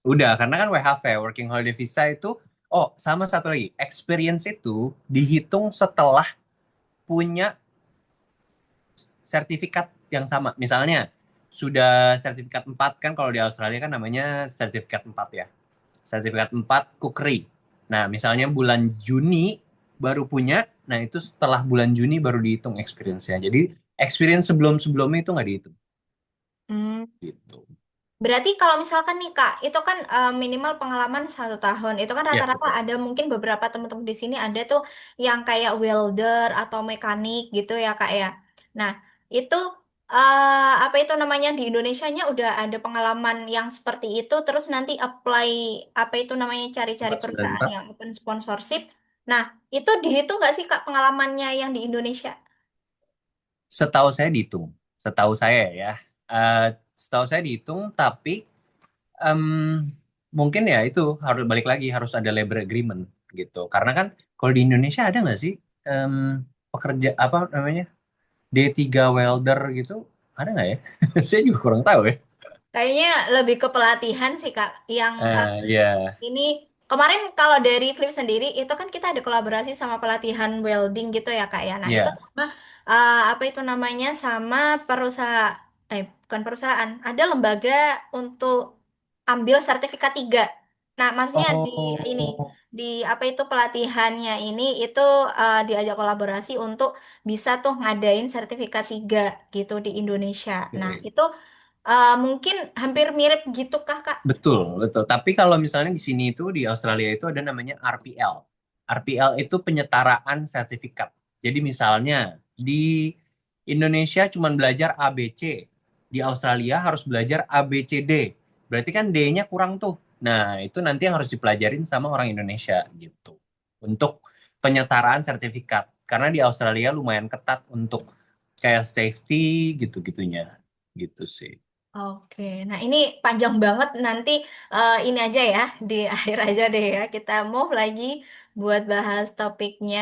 Udah, karena kan WHV, Working Holiday Visa itu, oh sama satu lagi, experience itu dihitung setelah punya sertifikat yang sama. Misalnya, sudah sertifikat 4 kan kalau di Australia kan namanya sertifikat 4 ya. Sertifikat 4 cookery. Nah, misalnya bulan Juni baru punya, nah itu setelah bulan Juni baru dihitung experience-nya. Jadi Experience sebelum-sebelumnya itu nggak dihitung Hmm. gitu. Berarti kalau misalkan nih Kak, itu kan minimal pengalaman 1 tahun. Itu kan Ya, rata-rata betul. ada mungkin beberapa teman-teman di sini ada tuh yang kayak welder atau mekanik gitu ya Kak ya. Nah, itu apa itu namanya di Indonesianya udah ada pengalaman yang seperti itu, terus nanti apply apa itu namanya cari-cari Empat sembilan perusahaan empat. yang open sponsorship. Nah, itu dihitung nggak sih Kak pengalamannya yang di Indonesia? Setahu saya dihitung. Setahu saya ya. Eh, Setahu saya dihitung, tapi em, mungkin ya itu harus balik lagi harus ada labor agreement gitu. Karena kan kalau di Indonesia ada nggak sih em, pekerja apa namanya D3 welder gitu? Ada nggak ya? Saya juga kurang tahu ya. Kayaknya lebih ke pelatihan sih Kak, yang Ya, ini kemarin kalau dari Flip sendiri itu kan kita ada kolaborasi sama pelatihan welding gitu ya Kak ya. Nah itu ya. sama apa itu namanya sama perusahaan bukan perusahaan, ada lembaga untuk ambil sertifikat 3. Nah maksudnya di ini Oh, di apa itu pelatihannya ini itu diajak kolaborasi untuk bisa tuh ngadain sertifikat 3 gitu di Indonesia. Nah oke. itu mungkin hampir mirip gitu kah Kak? Betul, betul. Tapi kalau misalnya di sini itu di Australia itu ada namanya RPL. RPL itu penyetaraan sertifikat. Jadi misalnya di Indonesia cuma belajar ABC, di Australia harus belajar ABCD. Berarti kan D-nya kurang tuh. Nah, itu nanti yang harus dipelajarin sama orang Indonesia gitu. Untuk penyetaraan sertifikat. Karena di Australia lumayan ketat untuk kayak safety gitu-gitunya. Gitu sih. Oke, nah ini panjang banget nanti ini aja ya di akhir aja deh ya kita move lagi buat bahas topiknya.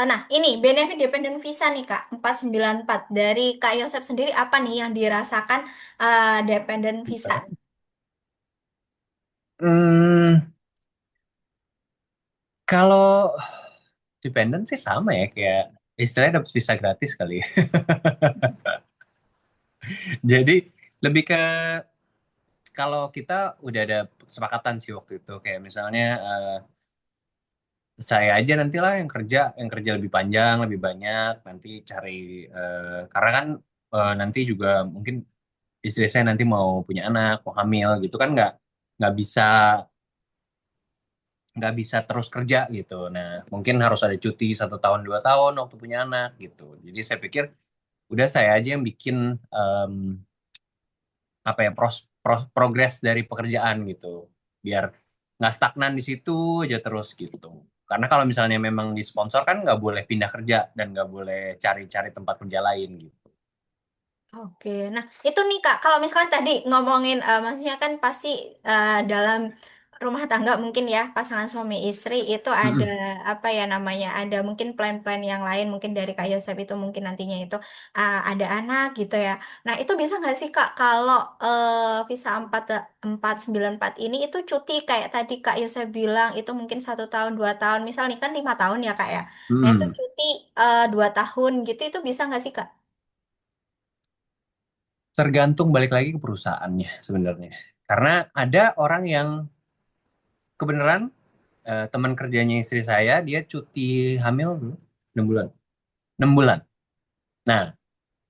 Nah ini benefit dependent visa nih Kak 494 dari Kak Yosep sendiri apa nih yang dirasakan dependent visa? Hmm, Kalau dependent sih sama ya kayak istilahnya dapat visa gratis kali ya. Jadi lebih ke kalau kita udah ada kesepakatan sih waktu itu kayak misalnya saya aja nantilah yang kerja lebih panjang lebih banyak nanti cari karena kan nanti juga mungkin istri saya nanti mau punya anak mau hamil gitu kan nggak bisa nggak bisa terus kerja gitu. Nah mungkin harus ada cuti 1 tahun 2 tahun waktu punya anak gitu. Jadi saya pikir udah saya aja yang bikin em, apa ya progres dari pekerjaan gitu biar nggak stagnan di situ aja terus gitu karena kalau misalnya memang disponsor kan nggak boleh pindah kerja dan nggak boleh cari-cari tempat kerja lain gitu. Oke, nah itu nih Kak, kalau misalkan tadi ngomongin, maksudnya kan pasti dalam rumah tangga mungkin ya pasangan suami istri itu ada Mm-mm. apa ya namanya, ada mungkin plan-plan yang lain mungkin dari Kak Yosep itu mungkin nantinya itu ada anak gitu ya. Nah itu bisa nggak sih Kak kalau visa 494 ini itu cuti kayak tadi Kak Yosep bilang itu mungkin 1 tahun 2 tahun, misal nih kan 5 tahun ya Kak ya. Nah itu Mm-mm. cuti 2 tahun gitu itu bisa nggak sih Kak? Tergantung balik lagi ke perusahaannya sebenarnya karena ada orang yang kebenaran teman kerjanya istri saya dia cuti hamil dulu 6 bulan 6 bulan. Nah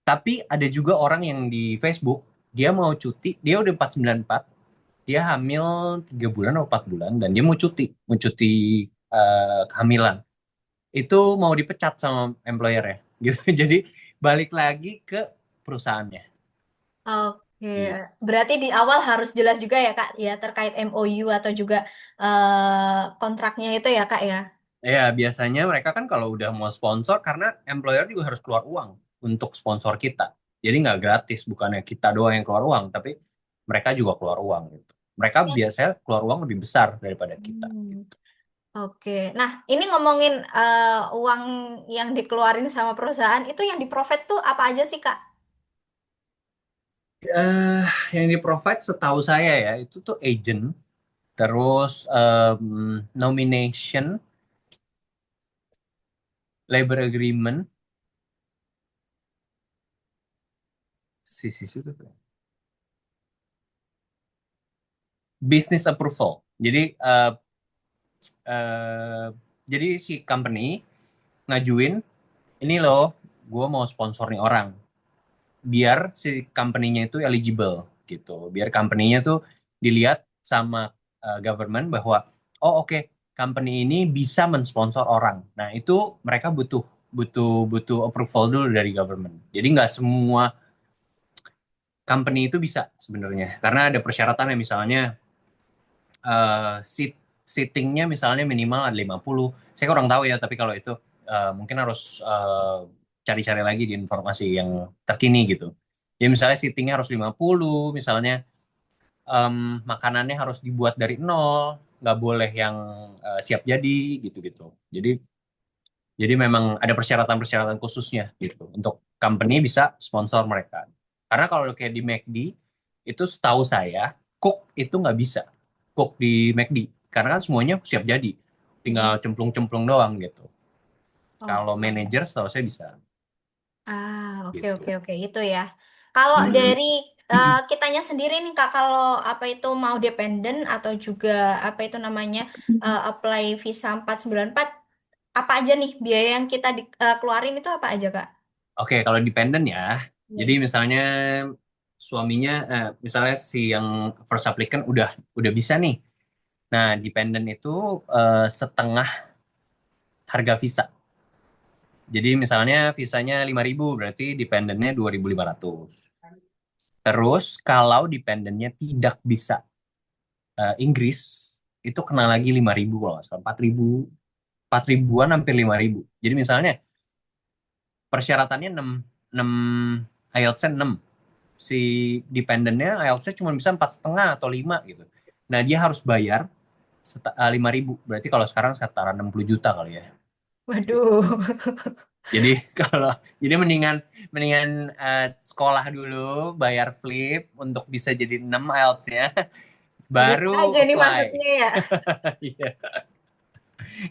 tapi ada juga orang yang di Facebook dia mau cuti dia udah 494 dia hamil 3 bulan atau 4 bulan dan dia mau cuti kehamilan itu mau dipecat sama employer ya gitu jadi balik lagi ke perusahaannya Oke, gitu. berarti di awal harus jelas juga ya Kak ya terkait MOU atau juga kontraknya itu ya Kak ya. Ya biasanya mereka kan kalau udah mau sponsor karena employer juga harus keluar uang untuk sponsor kita jadi nggak gratis bukannya kita doang yang keluar uang tapi mereka juga keluar uang gitu mereka Ya. biasanya keluar uang lebih besar daripada kita Hmm, gitu. oke, nah ini ngomongin uang yang dikeluarin sama perusahaan itu yang di-provide tuh apa aja sih Kak? eh yang di provide setahu saya ya itu tuh agent terus nomination labor agreement sisi itu business approval eh, jadi si company ngajuin ini loh, gue mau sponsor nih orang, biar si company-nya itu eligible gitu, biar company-nya tuh dilihat sama government bahwa oh oke, company ini bisa mensponsor orang. Nah itu mereka butuh butuh butuh approval dulu dari government. Jadi nggak semua company itu bisa sebenarnya, karena ada persyaratannya misalnya seatingnya misalnya minimal ada 50. Saya kurang tahu ya, tapi kalau itu mungkin harus cari-cari lagi di informasi yang terkini gitu. Ya misalnya seatingnya harus 50, misalnya em, makanannya harus dibuat dari nol, nggak boleh yang siap jadi gitu-gitu. Jadi memang ada persyaratan-persyaratan khususnya gitu untuk company bisa sponsor mereka. Karena kalau kayak di McD itu setahu saya cook itu nggak bisa cook di McD karena kan semuanya siap jadi, tinggal Hmm. cemplung-cemplung doang gitu. Kalau Oke. manajer setahu saya bisa Oke, oke, gitu. oke, itu ya. Kalau Mm-mm. dari kitanya sendiri nih Kak, kalau apa itu mau dependen atau juga apa itu namanya apply visa 494, apa aja nih biaya yang kita keluarin itu apa aja Kak? Oke, kalau dependent ya, jadi Yes. misalnya suaminya, misalnya si yang first applicant udah bisa nih. Nah, dependent itu setengah harga visa. Jadi misalnya visanya 5.000 berarti dependennya 2.500. Terus kalau dependennya tidak bisa Inggris, itu kena lagi 5.000 kalau nggak salah. 4.000, 4.000-an hampir 5.000. Jadi misalnya persyaratannya 6, 6 IELTS-nya 6. Si dependennya IELTS-nya cuma bisa 4,5 atau 5 gitu. Nah dia harus bayar 5.000. Berarti kalau sekarang setara 60 juta kali ya. Waduh. Jadi kalau jadi mendingan mendingan sekolah dulu, bayar flip untuk bisa jadi 6 IELTS-nya, Bisa baru aja nih apply. maksudnya ya. Iya.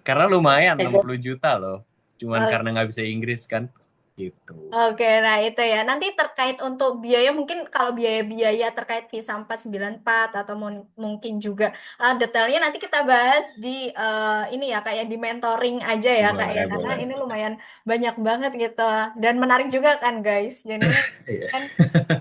Karena lumayan 60 juta loh. Cuman karena nggak bisa Inggris kan. Gitu. Oke, nah itu ya. Nanti terkait untuk biaya, mungkin kalau biaya-biaya terkait visa 494 atau mungkin juga detailnya nanti kita bahas di ini ya kayak di mentoring aja ya Kak ya. Boleh, Karena boleh, ini boleh. lumayan banyak banget gitu. Dan menarik juga kan guys. Jadinya Iya. kan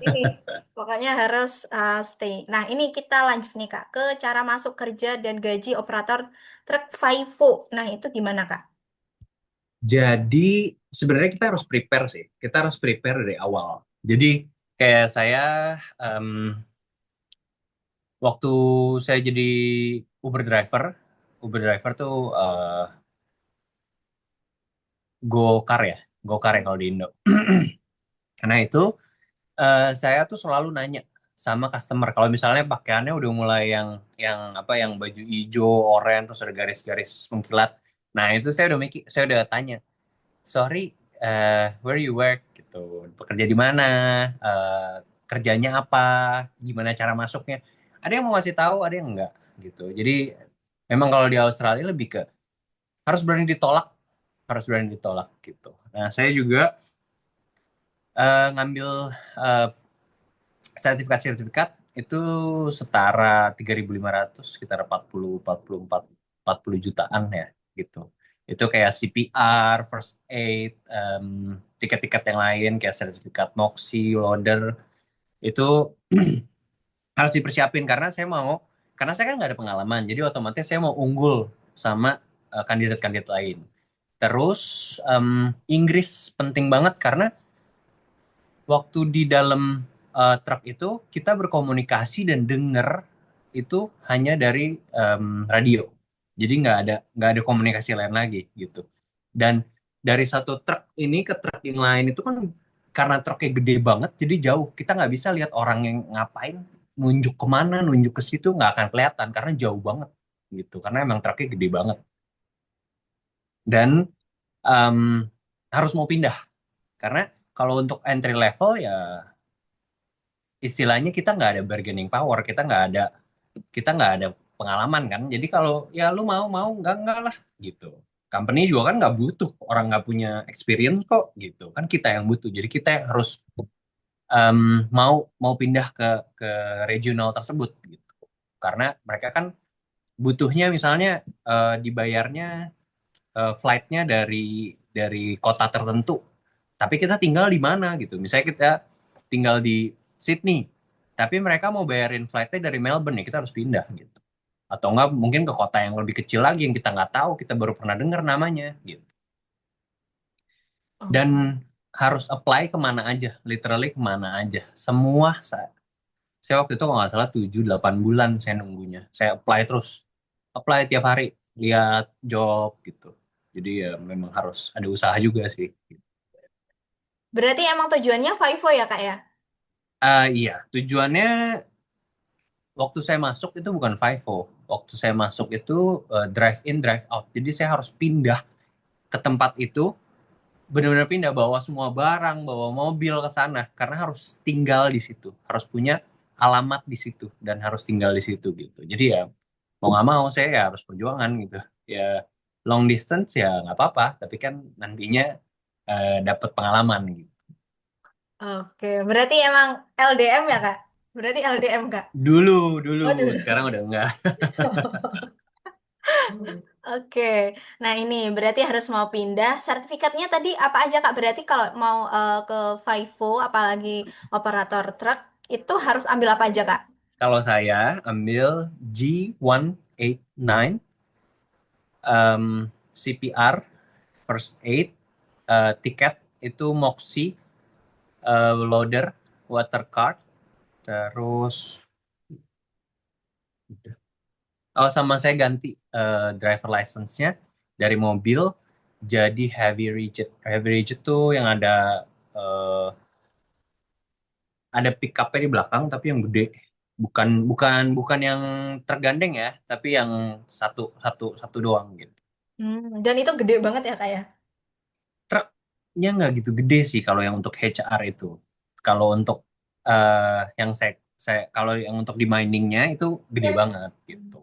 ini pokoknya harus stay. Nah ini kita lanjut nih Kak ke cara masuk kerja dan gaji operator truk FIFO. Nah itu gimana Kak? Jadi sebenarnya kita harus prepare sih. Kita harus prepare dari awal. Jadi kayak saya em, waktu saya jadi Uber driver, Uber driver tuh Gokar ya, Gokar ya kalau di Indo. Karena itu saya tuh selalu nanya sama customer kalau misalnya pakaiannya udah mulai yang apa yang baju hijau, oranye terus ada garis-garis mengkilat. Nah, itu saya udah tanya, "Sorry, where you work?" gitu. Bekerja di mana? Eh, kerjanya apa? Gimana cara masuknya? Ada yang mau ngasih tahu, ada yang enggak gitu. Jadi memang kalau di Australia lebih ke harus berani ditolak, harus berani ditolak gitu. Nah, saya juga ngambil eh, sertifikat-sertifikat itu setara 3.500, sekitar 40 jutaan ya gitu. Itu kayak CPR, first aid, tiket-tiket yang lain kayak sertifikat NOCSI, loader itu harus dipersiapin karena saya kan nggak ada pengalaman, jadi otomatis saya mau unggul sama kandidat-kandidat lain. Terus Inggris penting banget karena waktu di dalam truk itu kita berkomunikasi dan dengar itu hanya dari radio. Jadi nggak ada komunikasi lain lagi gitu. Dan dari satu truk ini ke truk yang lain itu kan karena truknya gede banget, jadi jauh. Kita nggak bisa lihat orang yang ngapain, nunjuk kemana, nunjuk ke situ nggak akan kelihatan karena jauh banget gitu. Karena emang truknya gede banget dan em, harus mau pindah. Karena kalau untuk entry level ya istilahnya kita nggak ada bargaining power, kita nggak ada pengalaman kan. Jadi kalau ya lu mau mau nggak lah gitu. Company juga kan nggak butuh orang nggak punya experience kok gitu. Kan kita yang butuh. Jadi kita yang harus em, mau mau pindah ke regional tersebut gitu. Karena mereka kan butuhnya misalnya dibayarnya flightnya dari kota tertentu, tapi kita tinggal di mana gitu. Misalnya kita tinggal di Sydney, tapi mereka mau bayarin flightnya dari Melbourne, ya kita harus pindah gitu. Atau enggak mungkin ke kota yang lebih kecil lagi yang kita nggak tahu, kita baru pernah dengar namanya gitu. Oh. Dan harus apply kemana aja, literally kemana aja. Semua saya waktu itu kalau nggak salah 7-8 bulan saya nunggunya. Saya apply terus. Apply tiap hari, lihat job gitu. Jadi ya memang harus ada usaha juga sih. Berarti emang tujuannya FIFO ya Kak ya? Iya, tujuannya waktu saya masuk itu bukan FIFO. Waktu saya masuk itu drive in, drive out. Jadi saya harus pindah ke tempat itu, benar-benar pindah, bawa semua barang, bawa mobil ke sana karena harus tinggal di situ, harus punya alamat di situ dan harus tinggal di situ gitu. Jadi ya mau nggak mau saya ya harus perjuangan gitu. Ya long distance ya nggak apa-apa, tapi kan nantinya dapat pengalaman gitu. Oke, berarti emang LDM ya Kak? Berarti LDM Kak? Dulu, dulu, Oh dulu. sekarang udah enggak. Oke, nah ini berarti harus mau pindah. Sertifikatnya tadi apa aja Kak? Berarti kalau mau ke FIFO, apalagi operator truk, itu harus ambil apa aja Kak? Kalau saya ambil G189, CPR, first aid, tiket itu Moxie, loader, water card, terus oh sama saya ganti driver license-nya dari mobil jadi heavy rigid. Heavy rigid tuh yang eh, ada pick-up-nya di belakang tapi yang gede. Bukan bukan bukan yang tergandeng ya, tapi yang satu satu satu doang gitu. Dan itu gede banget ya Kak ya? Truknya nggak gitu gede sih kalau yang untuk HR itu. Kalau untuk yang saya kalau yang untuk di miningnya itu gede banget gitu.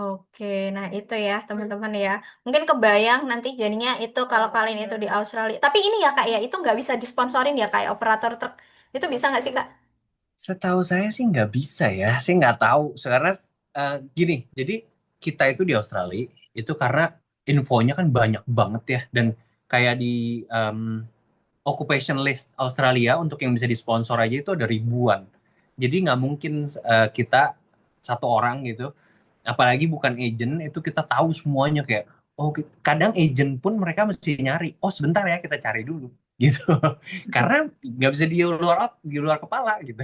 Oke, nah itu ya teman-teman ya. Mungkin kebayang nanti jadinya itu kalau kalian itu di Australia. Tapi ini ya Kak ya, itu nggak bisa disponsorin ya Kak ya, operator truk. Itu bisa nggak sih Kak? Setahu saya sih nggak bisa ya, saya nggak tahu. Karena gini, jadi kita itu di Australia itu karena infonya kan banyak banget ya, dan kayak di em, occupation list Australia untuk yang bisa disponsor aja itu ada ribuan. Jadi nggak mungkin kita satu orang gitu, apalagi bukan agent itu kita tahu semuanya kayak, oh kadang agent pun mereka mesti nyari, oh sebentar ya kita cari dulu gitu, karena nggak bisa di luar kepala gitu.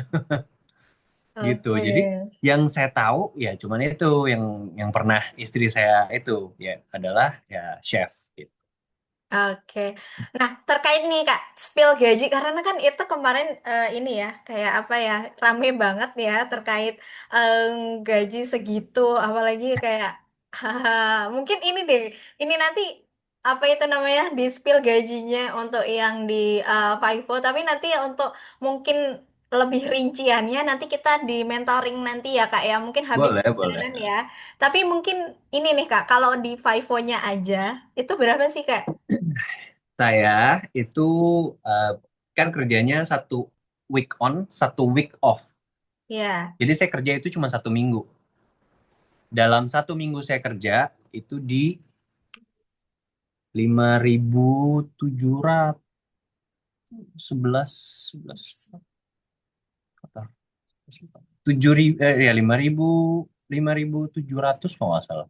Gitu. Oke. Jadi yang saya tahu ya cuman itu yang pernah istri saya itu ya adalah ya chef gitu. Oke. Nah, terkait nih Kak, spill gaji karena kan itu kemarin ini ya, kayak apa ya, rame banget ya terkait eh, gaji segitu, apalagi kayak mungkin ini deh, ini nanti apa itu namanya di spill gajinya untuk yang di FIFO, tapi nanti untuk mungkin lebih rinciannya nanti kita di mentoring nanti ya Kak ya, mungkin habis Boleh, boleh. perjalanan ya. Tapi mungkin ini nih Kak, kalau di FIFO-nya aja itu berapa sih Kak? Saya itu eh, kan kerjanya 1 week on, 1 week off. Ya. Jadi saya kerja itu cuma 1 minggu. Dalam 1 minggu saya kerja itu di 5.711 7.000 ya 5.700 kalau nggak salah.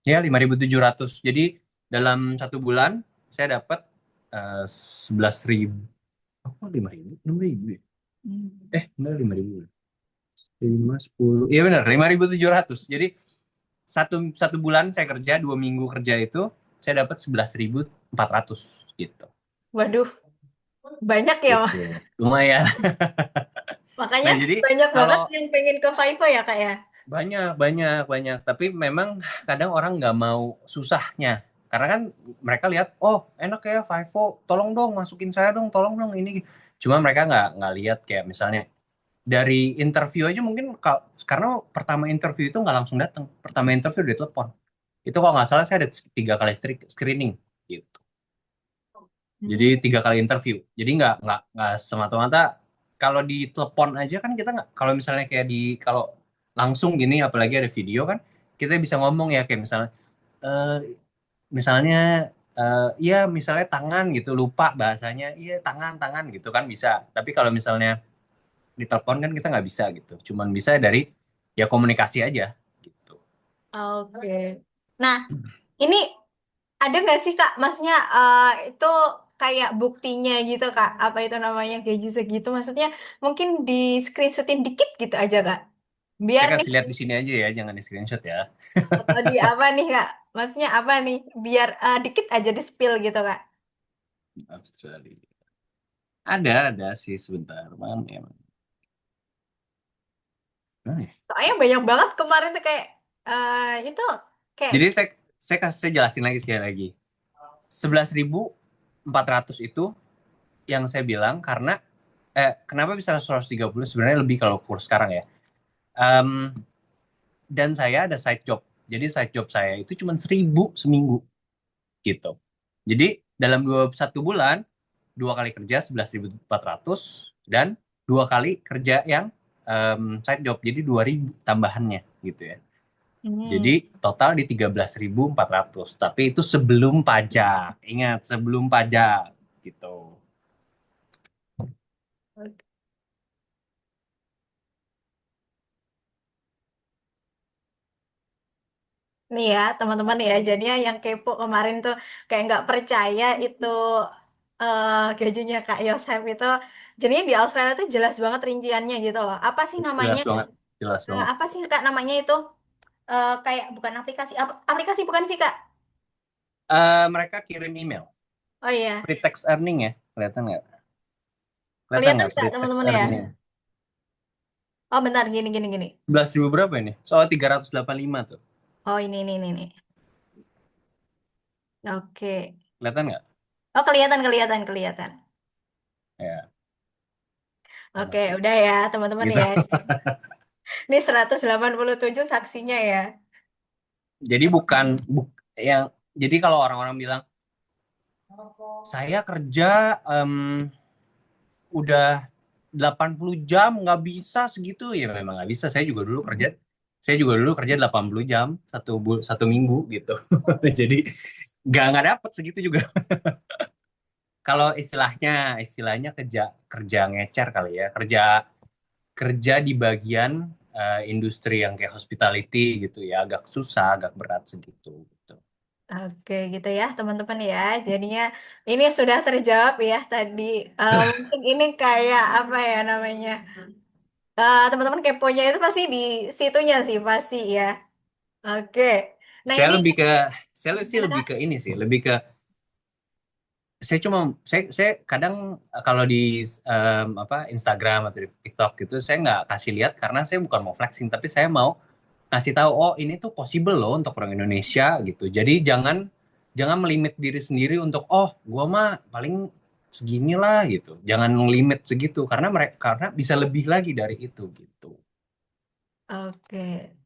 Ya 5.700. Jadi dalam 1 bulan saya dapat 11.000. Oh 5.000, 6.000 ya? Benar 5.000. 10. Iya benar 5.700. Jadi satu satu bulan saya kerja 2 minggu kerja itu saya dapat 11.400 gitu. Waduh, banyak ya, Mas. Gitu. Lumayan. Makanya Nah jadi banyak banget kalau yang pengen ke Vivo ya, Kak ya. banyak, banyak, banyak. Tapi memang kadang orang nggak mau susahnya. Karena kan mereka lihat, oh enak ya Vivo, tolong dong masukin saya dong, tolong dong ini. Cuma mereka nggak lihat kayak misalnya dari interview aja mungkin karena pertama interview itu nggak langsung datang. Pertama interview udah telepon. Itu kalau nggak salah saya ada 3 kali screening gitu. Jadi Hmm. 3 kali interview. Jadi nggak semata-mata kalau di telepon aja kan kita nggak, kalau misalnya kayak kalau langsung gini apalagi ada video kan kita bisa ngomong ya kayak misalnya eh, misalnya iya misalnya tangan gitu lupa bahasanya, iya tangan tangan gitu kan bisa. Tapi kalau misalnya di telepon kan kita nggak bisa gitu. Cuman bisa dari ya komunikasi aja gitu. Oke. Nah, ini ada nggak sih Kak? Maksudnya itu kayak buktinya gitu Kak? Apa itu namanya gaji segitu? Maksudnya mungkin di screenshotin dikit gitu aja Kak. Biar Saya nih, kasih lihat di sini aja ya, jangan di screenshot ya. atau di apa nih Kak? Maksudnya apa nih? Biar dikit aja di spill gitu Kak. Australia. Ada sih sebentar. Mana ya? Mana ya? Soalnya banyak banget kemarin tuh kayak itu kayak Jadi saya jelasin lagi sekali lagi. 11.400 itu yang saya bilang karena kenapa bisa 130 sebenarnya lebih kalau kurs sekarang ya. Em, dan saya ada side job. Jadi side job saya itu cuma 1.000 seminggu gitu. Jadi dalam 1 bulan 2 kali kerja 11.400 dan 2 kali kerja yang side job jadi 2.000 tambahannya gitu ya. hmm. Jadi total di 13.400. Tapi itu sebelum pajak. Ingat sebelum pajak gitu. Nih ya teman-teman ya, jadinya yang kepo kemarin tuh kayak nggak percaya itu gajinya Kak Yosef itu, jadinya di Australia tuh jelas banget rinciannya gitu loh. Apa sih namanya? Jelas banget. Jelas banget. Apa sih Kak namanya itu? Kayak bukan aplikasi, aplikasi bukan sih Kak? Mereka kirim email. Oh iya, Pre-tax earning ya. Kelihatan nggak? Kelihatan kelihatan nggak nggak pre-tax teman-teman ya? earning? Oh bentar, gini gini gini. 11.000 berapa ini? Soal 385 tuh. Oh ini. Oke. Kelihatan nggak? Oh kelihatan kelihatan kelihatan. Ya, Oke, udah ya teman-teman gitu. ya. Ini 187 saksinya ya. Jadi bukan yang jadi kalau orang-orang bilang saya kerja udah 80 jam nggak bisa segitu ya memang nggak bisa. Saya juga dulu kerja 80 jam satu minggu gitu. Jadi nggak dapet segitu juga. Kalau istilahnya kerja kerja ngecer kali ya, kerja kerja di bagian industri yang kayak hospitality gitu ya, agak susah, agak berat segitu gitu. Oke, gitu ya, teman-teman ya. Jadinya ini sudah terjawab ya tadi. Mungkin ini kayak apa ya namanya? Teman-teman keponya itu pasti di situnya sih pasti ya. Oke. Nah Saya ini lebih ke saya sih gimana lebih Kak? ke ini sih, lebih ke saya kadang kalau di apa Instagram atau di TikTok gitu saya nggak kasih lihat karena saya bukan mau flexing tapi saya mau kasih tahu oh ini tuh possible loh untuk orang Indonesia gitu. Jadi jangan jangan melimit diri sendiri untuk oh gua mah paling segini lah gitu. Jangan limit segitu karena bisa lebih lagi dari itu gitu. Oke.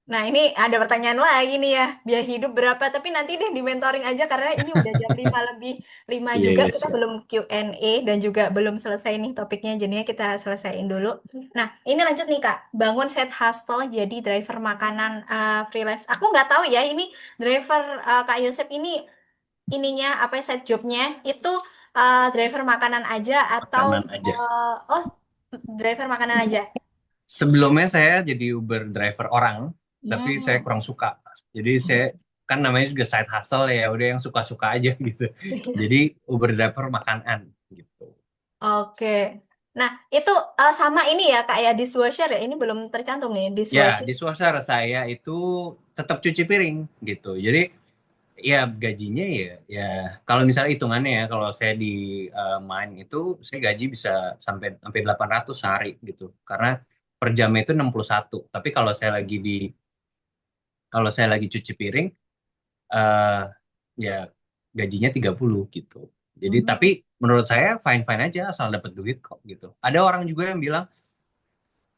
Nah, ini ada pertanyaan lagi nih ya. Biaya hidup berapa? Tapi nanti deh di mentoring aja karena ini udah jam 5 lebih 5 Iya juga. iya Kita siap. belum Q&A dan juga belum selesai nih topiknya. Jadinya kita selesaiin dulu. Nah, ini lanjut nih Kak. Bangun side hustle jadi driver makanan freelance. Aku nggak tahu ya ini driver Kak Yosep ini ininya apa ya, side jobnya itu driver makanan aja atau Makanan aja. oh driver makanan aja. Sebelumnya saya jadi Uber driver orang, tapi saya Hmm. kurang suka. Jadi saya kan namanya juga side hustle ya, udah yang suka-suka aja gitu. Jadi Uber driver makanan gitu. Oke. Nah, itu sama ini ya Kak ya dishwasher ya. Ini belum tercantum nih Ya, dishwasher. di swasta saya itu tetap cuci piring gitu. Jadi ya gajinya ya kalau misalnya hitungannya ya kalau saya di main itu saya gaji bisa sampai sampai 800 sehari gitu. Karena per jamnya itu 61. Tapi kalau saya lagi cuci piring eh ya gajinya 30 gitu. Jadi tapi Hmm. menurut saya fine-fine aja asal dapat duit kok gitu. Ada orang juga yang bilang,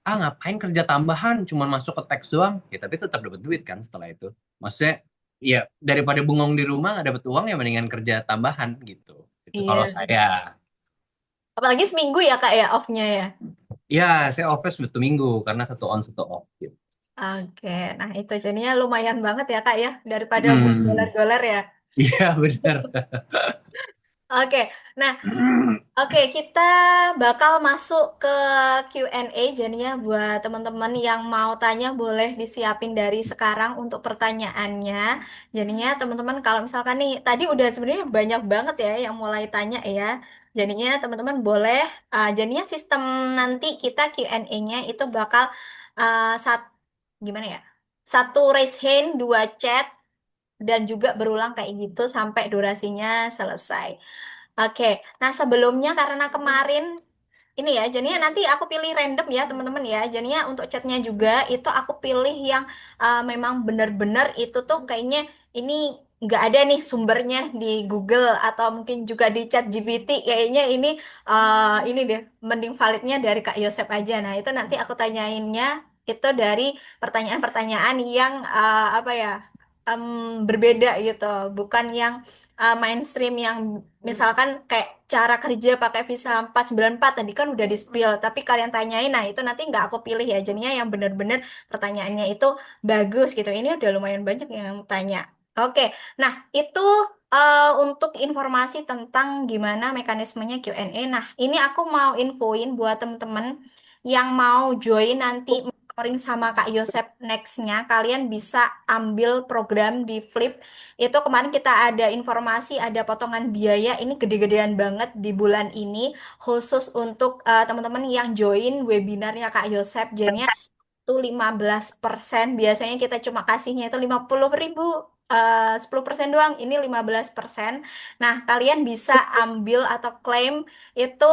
"Ah, ngapain kerja tambahan cuman masuk ke teks doang?" Ya tapi tetap dapat duit kan setelah itu. Maksudnya ya daripada bengong di rumah nggak dapat uang ya mendingan kerja tambahan gitu. Itu kalau Iya. saya. Apalagi seminggu ya Kak ya off-nya ya. Ya, saya office satu minggu karena satu on satu off gitu. Oke, nah itu jadinya lumayan banget ya Kak ya, daripada buat Hmm, dolar-dolar ya. iya benar. Oke, nah oke, kita bakal masuk ke Q&A. Jadinya buat teman-teman yang mau tanya boleh disiapin dari sekarang untuk pertanyaannya. Jadinya teman-teman kalau misalkan nih tadi udah sebenarnya banyak banget ya yang mulai tanya ya. Jadinya teman-teman boleh, jadinya sistem nanti kita Q&A-nya itu bakal gimana ya? Satu raise hand, dua chat, dan juga berulang kayak gitu sampai durasinya selesai. Oke, nah sebelumnya karena kemarin ini ya, jadinya nanti aku pilih random ya teman-teman ya. Jadinya untuk chatnya juga itu aku pilih yang memang benar-benar itu tuh kayaknya ini nggak ada nih sumbernya di Google atau mungkin juga di chat GPT. Kayaknya ini deh mending validnya dari Kak Yosep aja. Nah itu nanti aku tanyainnya itu dari pertanyaan-pertanyaan yang apa ya berbeda gitu, bukan yang mainstream yang misalkan kayak cara kerja pakai Visa 494 tadi kan udah di-spill, tapi kalian tanyain, nah itu nanti nggak aku pilih ya. Jadinya yang bener-bener pertanyaannya itu bagus gitu. Ini udah lumayan banyak yang tanya. Oke, nah itu untuk informasi tentang gimana mekanismenya Q&A. Nah, ini aku mau infoin buat temen-temen yang mau join nanti mentoring sama Kak Yosep nextnya, kalian bisa ambil program di Flip itu kemarin kita ada informasi, ada potongan biaya ini gede-gedean banget di bulan ini khusus untuk teman-teman yang join webinarnya Kak Yosep. Jadinya itu 15%. Biasanya kita cuma kasihnya itu 50.000, 10% doang. Ini 15%. Nah, kalian bisa ambil atau klaim itu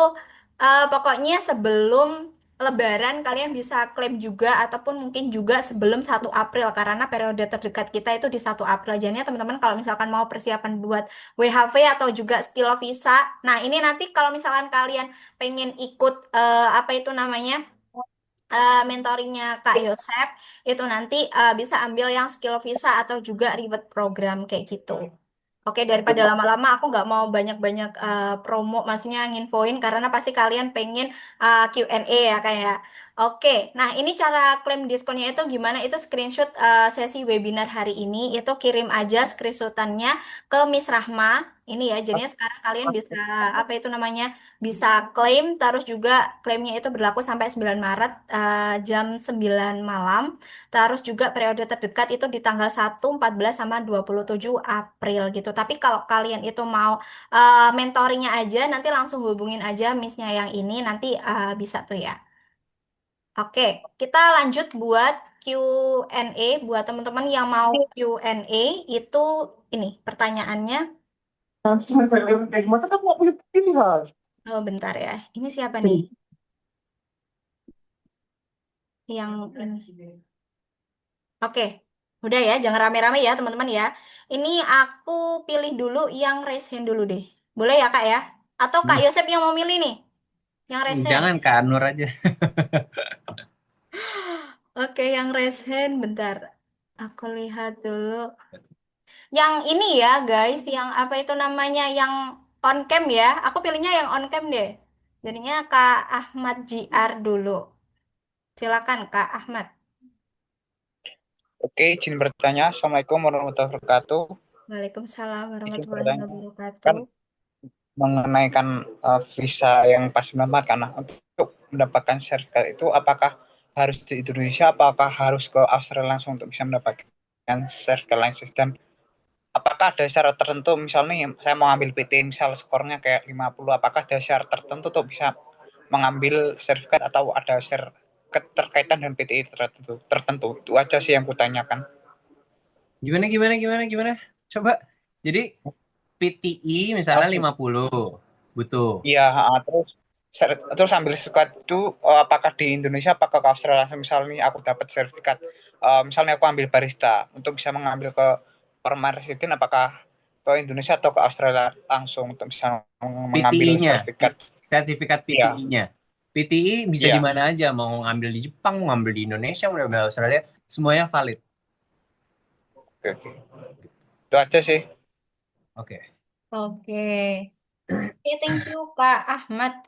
pokoknya sebelum Lebaran kalian bisa klaim juga ataupun mungkin juga sebelum 1 April karena periode terdekat kita itu di 1 April. Jadi teman-teman kalau misalkan mau persiapan buat WHV atau juga skill visa. Nah, ini nanti kalau misalkan kalian pengen ikut apa itu namanya? Mentoringnya Kak Yosep itu nanti bisa ambil yang skill visa atau juga reward program kayak gitu. Oke, daripada lama-lama aku nggak mau banyak-banyak promo, maksudnya nginfoin karena pasti kalian pengen Q&A ya kayak. Oke, nah ini cara klaim diskonnya itu gimana? Itu screenshot sesi webinar hari ini, itu kirim aja screenshotannya ke Miss Rahma. Ini ya, jadinya sekarang kalian bisa apa itu namanya? Bisa klaim, terus juga klaimnya itu berlaku sampai 9 Maret jam 9 malam. Terus juga periode terdekat itu di tanggal 1, 14 sama 27 April gitu. Tapi kalau kalian itu mau mentoringnya aja, nanti langsung hubungin aja Missnya yang ini, nanti bisa tuh ya. Oke, kita lanjut buat Q&A. Buat teman-teman yang mau Q&A, itu ini pertanyaannya. Mata kamu nggak punya pilihan. Oh, bentar ya. Ini siapa nih? Yang ini. Oke, udah ya, jangan rame-rame ya teman-teman ya. Ini aku pilih dulu yang raise hand dulu deh. Boleh ya Kak ya? Atau Kak Hmm, Yosep yang mau milih nih, yang raise hand. jangan Kak Nur aja. Oke, yang raise hand, bentar. Aku lihat dulu. Yang ini ya guys, yang apa itu namanya, yang on cam ya. Aku pilihnya yang on cam deh. Jadinya Kak Ahmad JR dulu. Silakan Kak Ahmad. Oke, izin bertanya. Assalamualaikum warahmatullahi wabarakatuh. Waalaikumsalam Izin warahmatullahi bertanya, wabarakatuh. kan mengenaikan visa yang pas banget karena untuk mendapatkan sertifikat itu apakah harus di Indonesia, apakah harus ke Australia langsung untuk bisa mendapatkan sertifikat license dan apakah ada syarat tertentu misalnya saya mau ambil PT misal skornya kayak 50, apakah ada syarat tertentu untuk bisa mengambil sertifikat atau ada syarat keterkaitan dengan PT tertentu itu aja sih yang kutanyakan. Gimana, gimana, gimana, gimana? Coba. Jadi PTI misalnya 50 butuh. Iya, terus ambil sertifikat itu apakah di Indonesia apakah ke Australia misalnya aku dapat sertifikat misalnya aku ambil barista untuk bisa mengambil ke permanent resident apakah ke Indonesia atau ke Australia langsung untuk bisa mengambil PTI-nya, sertifikat. sertifikat Iya, PTI-nya. PTI bisa di iya. mana aja, mau ngambil di Jepang, mau ngambil di Indonesia, mau ngambil di Australia, semuanya valid. Oke, oke. Itu aja sih. Oke. Oke. Oke, thank you Kak Ahmad.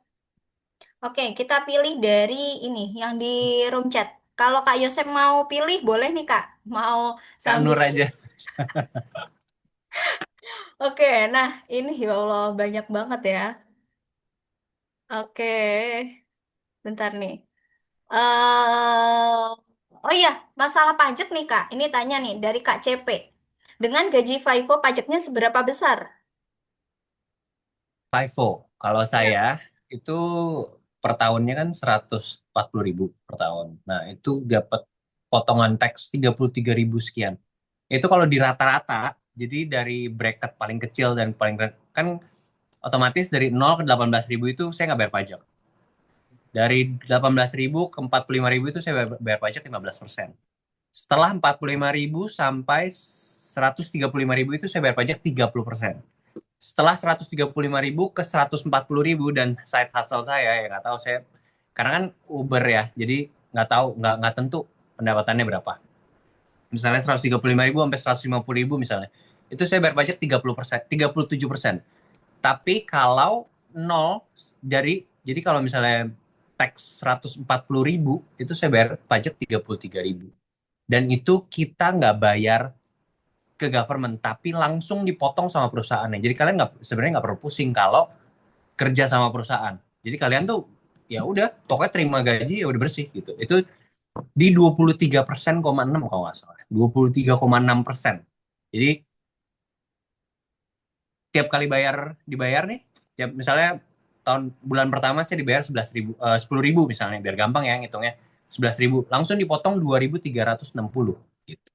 Oke, kita pilih dari ini yang di room chat. Kalau Kak Yosep mau pilih, boleh nih Kak. Mau Kak Nur sambil. aja. Oke, nah ini ya Allah banyak banget ya. Oke, bentar nih. Oh iya, masalah pajak nih Kak. Ini tanya nih dari Kak CP. Dengan gaji FIFO pajaknya seberapa besar? FIFO. Kalau Ya. saya itu per tahunnya kan 140.000 per tahun. Nah, itu dapat potongan tax 33.000 sekian. Itu kalau di rata-rata, jadi dari bracket paling kecil dan paling kan otomatis dari 0 ke 18.000 itu saya nggak bayar pajak. Dari 18.000 ke 45.000 itu saya bayar pajak 15%. Setelah 45.000 sampai 135.000 itu saya bayar pajak 30%. Setelah 135.000 ke 140.000 dan side hustle saya ya nggak tahu saya karena kan Uber ya jadi nggak tahu nggak tentu pendapatannya berapa misalnya 135.000 sampai 150.000 misalnya itu saya bayar pajak 30%, 37%. Tapi kalau nol dari jadi kalau misalnya tax 140.000 itu saya bayar pajak 33.000 dan itu kita nggak bayar ke government tapi langsung dipotong sama perusahaannya. Jadi kalian nggak sebenarnya nggak perlu pusing kalau kerja sama perusahaan. Jadi kalian tuh ya udah pokoknya terima gaji ya udah bersih gitu. Itu di 23,6% kalau nggak salah. 23,6%. Jadi tiap kali dibayar nih, tiap misalnya bulan pertama saya dibayar 10.000 misalnya biar gampang ya ngitungnya 11.000 langsung dipotong 2.360 gitu.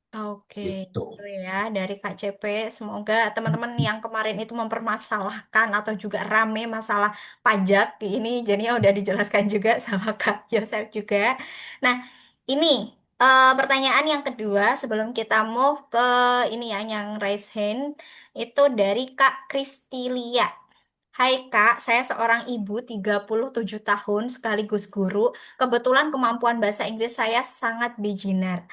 Oke, Gitu. itu ya dari Kak CP. Semoga teman-teman yang kemarin itu mempermasalahkan atau juga rame masalah pajak ini jadinya udah dijelaskan juga sama Kak Yosef juga. Nah, ini pertanyaan yang kedua sebelum kita move ke ini ya yang raise hand itu dari Kak Kristilia. Hai Kak, saya seorang ibu 37 tahun sekaligus guru. Kebetulan kemampuan bahasa Inggris saya sangat beginner.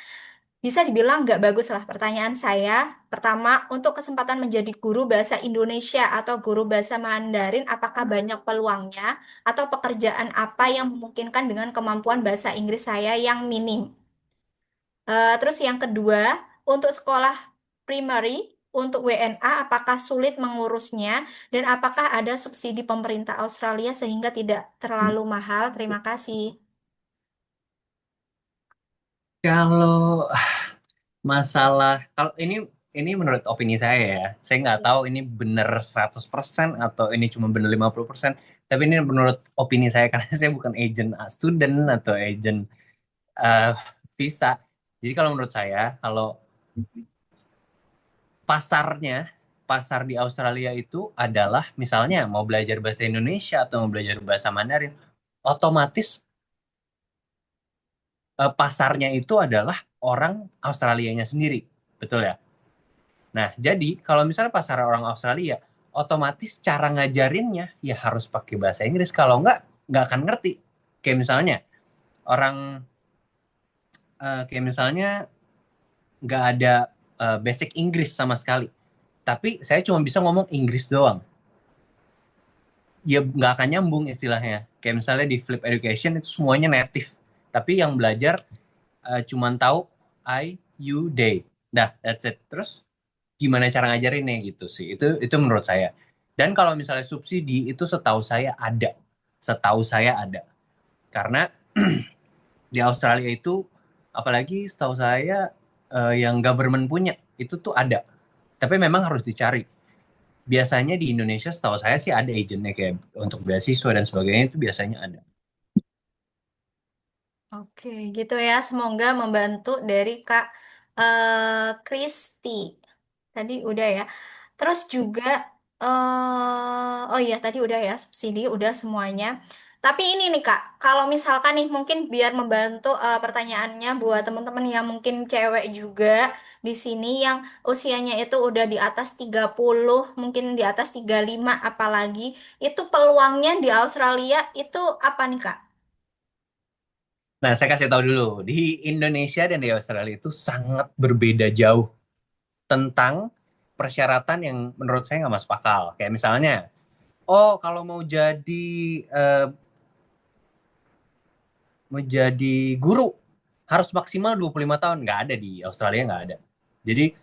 Bisa dibilang nggak bagus lah pertanyaan saya. Pertama, untuk kesempatan menjadi guru bahasa Indonesia atau guru bahasa Mandarin, apakah banyak peluangnya? Atau pekerjaan apa yang memungkinkan dengan kemampuan bahasa Inggris saya yang minim? Terus yang kedua, untuk sekolah primary, untuk WNA, apakah sulit mengurusnya? Dan apakah ada subsidi pemerintah Australia sehingga tidak terlalu mahal? Terima kasih. Kalau kalau ini menurut opini saya ya. Saya nggak tahu ini benar 100% atau ini cuma benar 50%. Tapi ini menurut opini saya karena saya bukan agent student atau agent eh, visa. Jadi kalau menurut saya, kalau pasarnya, pasar di Australia itu adalah misalnya mau belajar bahasa Indonesia atau mau belajar bahasa Mandarin, otomatis pasarnya itu adalah orang Australianya sendiri. Betul ya? Nah, jadi kalau misalnya pasar orang Australia, otomatis cara ngajarinnya ya harus pakai bahasa Inggris. Kalau nggak akan ngerti. Kayak misalnya orang, kayak misalnya nggak ada basic Inggris sama sekali. Tapi saya cuma bisa ngomong Inggris doang. Ya nggak akan nyambung istilahnya. Kayak misalnya di Flip Education itu semuanya native. Tapi yang belajar cuma tahu I, you, they. Dah, that's it. Terus gimana cara ngajarinnya gitu sih. Itu menurut saya. Dan kalau misalnya subsidi itu setahu saya ada. Setahu saya ada. Karena di Australia itu apalagi setahu saya yang government punya itu tuh ada. Tapi memang harus dicari. Biasanya di Indonesia setahu saya sih ada agentnya kayak untuk beasiswa dan sebagainya itu biasanya ada. Oke, gitu ya. Semoga membantu dari Kak Kristi. Tadi udah ya. Terus juga, oh iya tadi udah ya, subsidi udah semuanya. Tapi ini nih Kak, kalau misalkan nih mungkin biar membantu pertanyaannya buat teman-teman yang mungkin cewek juga di sini yang usianya itu udah di atas 30, mungkin di atas 35 apalagi, itu peluangnya di Australia itu apa nih Kak? Nah, saya kasih tahu dulu, di Indonesia dan di Australia itu sangat berbeda jauh tentang persyaratan yang menurut saya nggak masuk akal. Kayak misalnya, oh kalau mau jadi eh, menjadi guru harus maksimal 25 tahun. Nggak ada di Australia, nggak ada. Jadi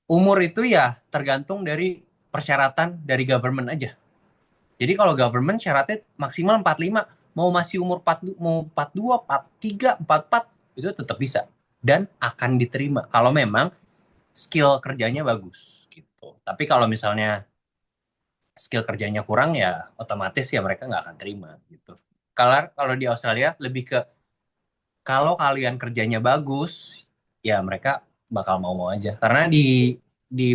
umur itu ya tergantung dari persyaratan dari government aja. Jadi kalau government syaratnya maksimal 45, mau masih umur 40, mau 42, 43, 44, itu tetap bisa. Dan akan diterima kalau memang skill kerjanya bagus gitu. Tapi kalau misalnya skill kerjanya kurang ya otomatis ya mereka nggak akan terima gitu. Kalau di Australia lebih ke kalau kalian kerjanya bagus ya mereka bakal mau-mau aja. Karena di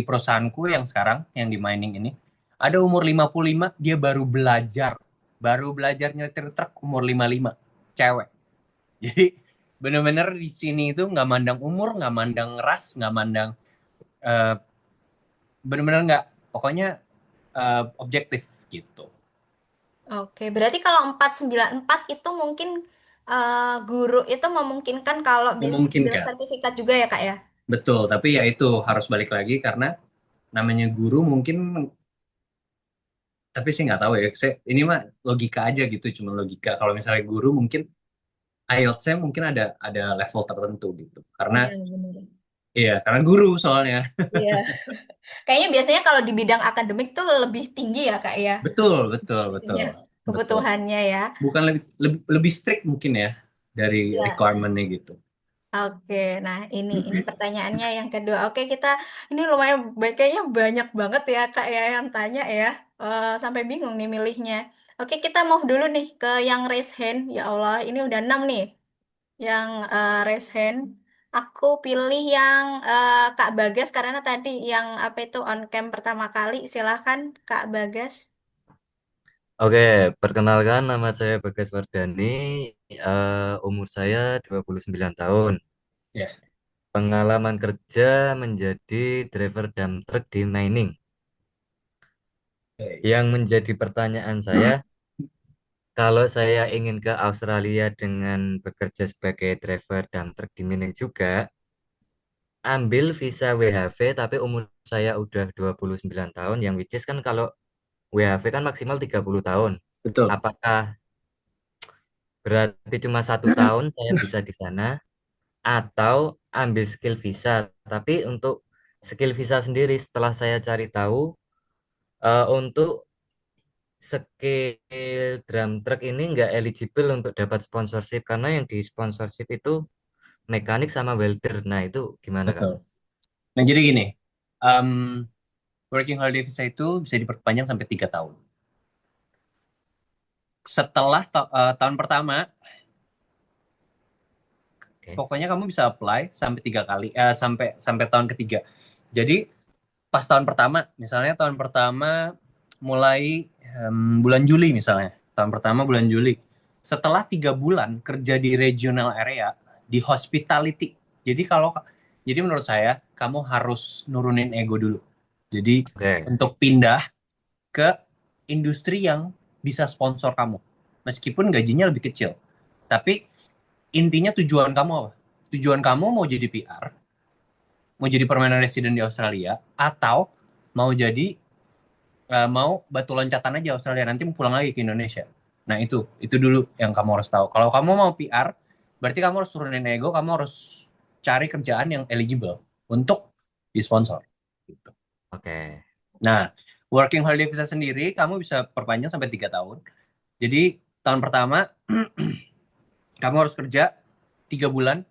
perusahaanku yang sekarang yang di mining ini ada umur 55 dia baru belajar nyetir truk umur 55 cewek. Jadi bener-bener di sini itu nggak mandang umur, nggak mandang ras, nggak mandang eh, bener-bener nggak, pokoknya objektif gitu. Oke, berarti kalau 494 itu mungkin guru itu memungkinkan kalau bisa bidang Memungkinkan, sertifikat juga ya Kak ya? betul. Tapi ya itu harus balik lagi karena namanya guru mungkin, tapi sih nggak tahu ya. Ini mah logika aja gitu, cuma logika. Kalau misalnya guru mungkin IELTS-nya mungkin ada level tertentu gitu. Karena Iya, benar. iya, karena guru soalnya. Iya. Kayaknya biasanya kalau di bidang akademik tuh lebih tinggi ya Kak ya? Betul, betul, betul, Ininya, betul. kebutuhannya ya. Bukan lebih strict mungkin ya dari Ya. requirement-nya gitu. Oke, nah ini pertanyaannya yang kedua. Oke, kita ini lumayan kayaknya banyak banget ya Kak ya yang tanya ya. Sampai bingung nih milihnya. Oke, kita move dulu nih ke yang raise hand. Ya Allah, ini udah 6 nih yang raise hand. Aku pilih yang Kak Bagas karena tadi yang apa itu on cam pertama kali. Silahkan Kak Bagas. Oke, perkenalkan nama saya Bagas Wardani, umur saya 29 tahun. Ya. Pengalaman kerja menjadi driver dump truck di mining. Oke. Yang menjadi pertanyaan saya, kalau saya ingin ke Australia dengan bekerja sebagai driver dump truck di mining juga, ambil visa WHV tapi umur saya udah 29 tahun, yang which is kan kalau WHV kan maksimal 30 tahun. Betul. Apakah berarti cuma 1 tahun saya bisa di sana, atau ambil skill visa? Tapi untuk skill visa sendiri setelah saya cari tahu, untuk skill drum truck ini nggak eligible untuk dapat sponsorship karena yang di sponsorship itu mekanik sama welder. Nah itu gimana Kak? Betul. Nah, jadi gini, um, working holiday visa itu bisa diperpanjang sampai 3 tahun. Setelah tahun pertama, Oke. pokoknya kamu bisa apply sampai 3 kali, sampai tahun ketiga. Jadi pas tahun pertama, misalnya tahun pertama mulai bulan Juli misalnya, tahun pertama bulan Juli. Setelah 3 bulan kerja di regional area, di hospitality. Jadi menurut saya kamu harus nurunin ego dulu. Jadi Oke. untuk pindah ke industri yang bisa sponsor kamu. Meskipun gajinya lebih kecil. Tapi intinya tujuan kamu apa? Tujuan kamu mau jadi PR, mau jadi permanent resident di Australia, atau mau batu loncatan aja Australia, nanti mau pulang lagi ke Indonesia. Nah itu dulu yang kamu harus tahu. Kalau kamu mau PR, berarti kamu harus turunin ego, kamu harus cari kerjaan yang eligible untuk disponsor. Gitu. Oke. Nah, working holiday visa sendiri kamu bisa perpanjang sampai 3 tahun. Jadi tahun pertama kamu harus kerja 3 bulan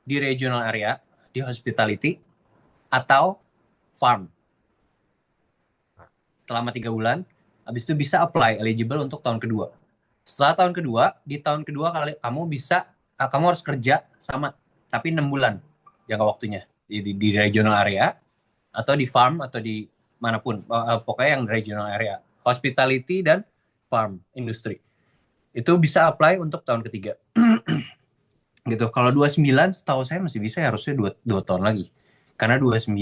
di regional area, di hospitality, atau farm. Selama 3 bulan, habis itu bisa apply eligible untuk tahun kedua. Setelah tahun kedua, di tahun kedua kamu harus kerja sama, tapi 6 bulan jangka waktunya di regional area atau di farm atau di manapun, pokoknya yang regional area, hospitality dan farm industri. Itu bisa apply untuk tahun ketiga. Gitu. Kalau 29 setahu saya masih bisa, harusnya 2 tahun lagi. Karena 29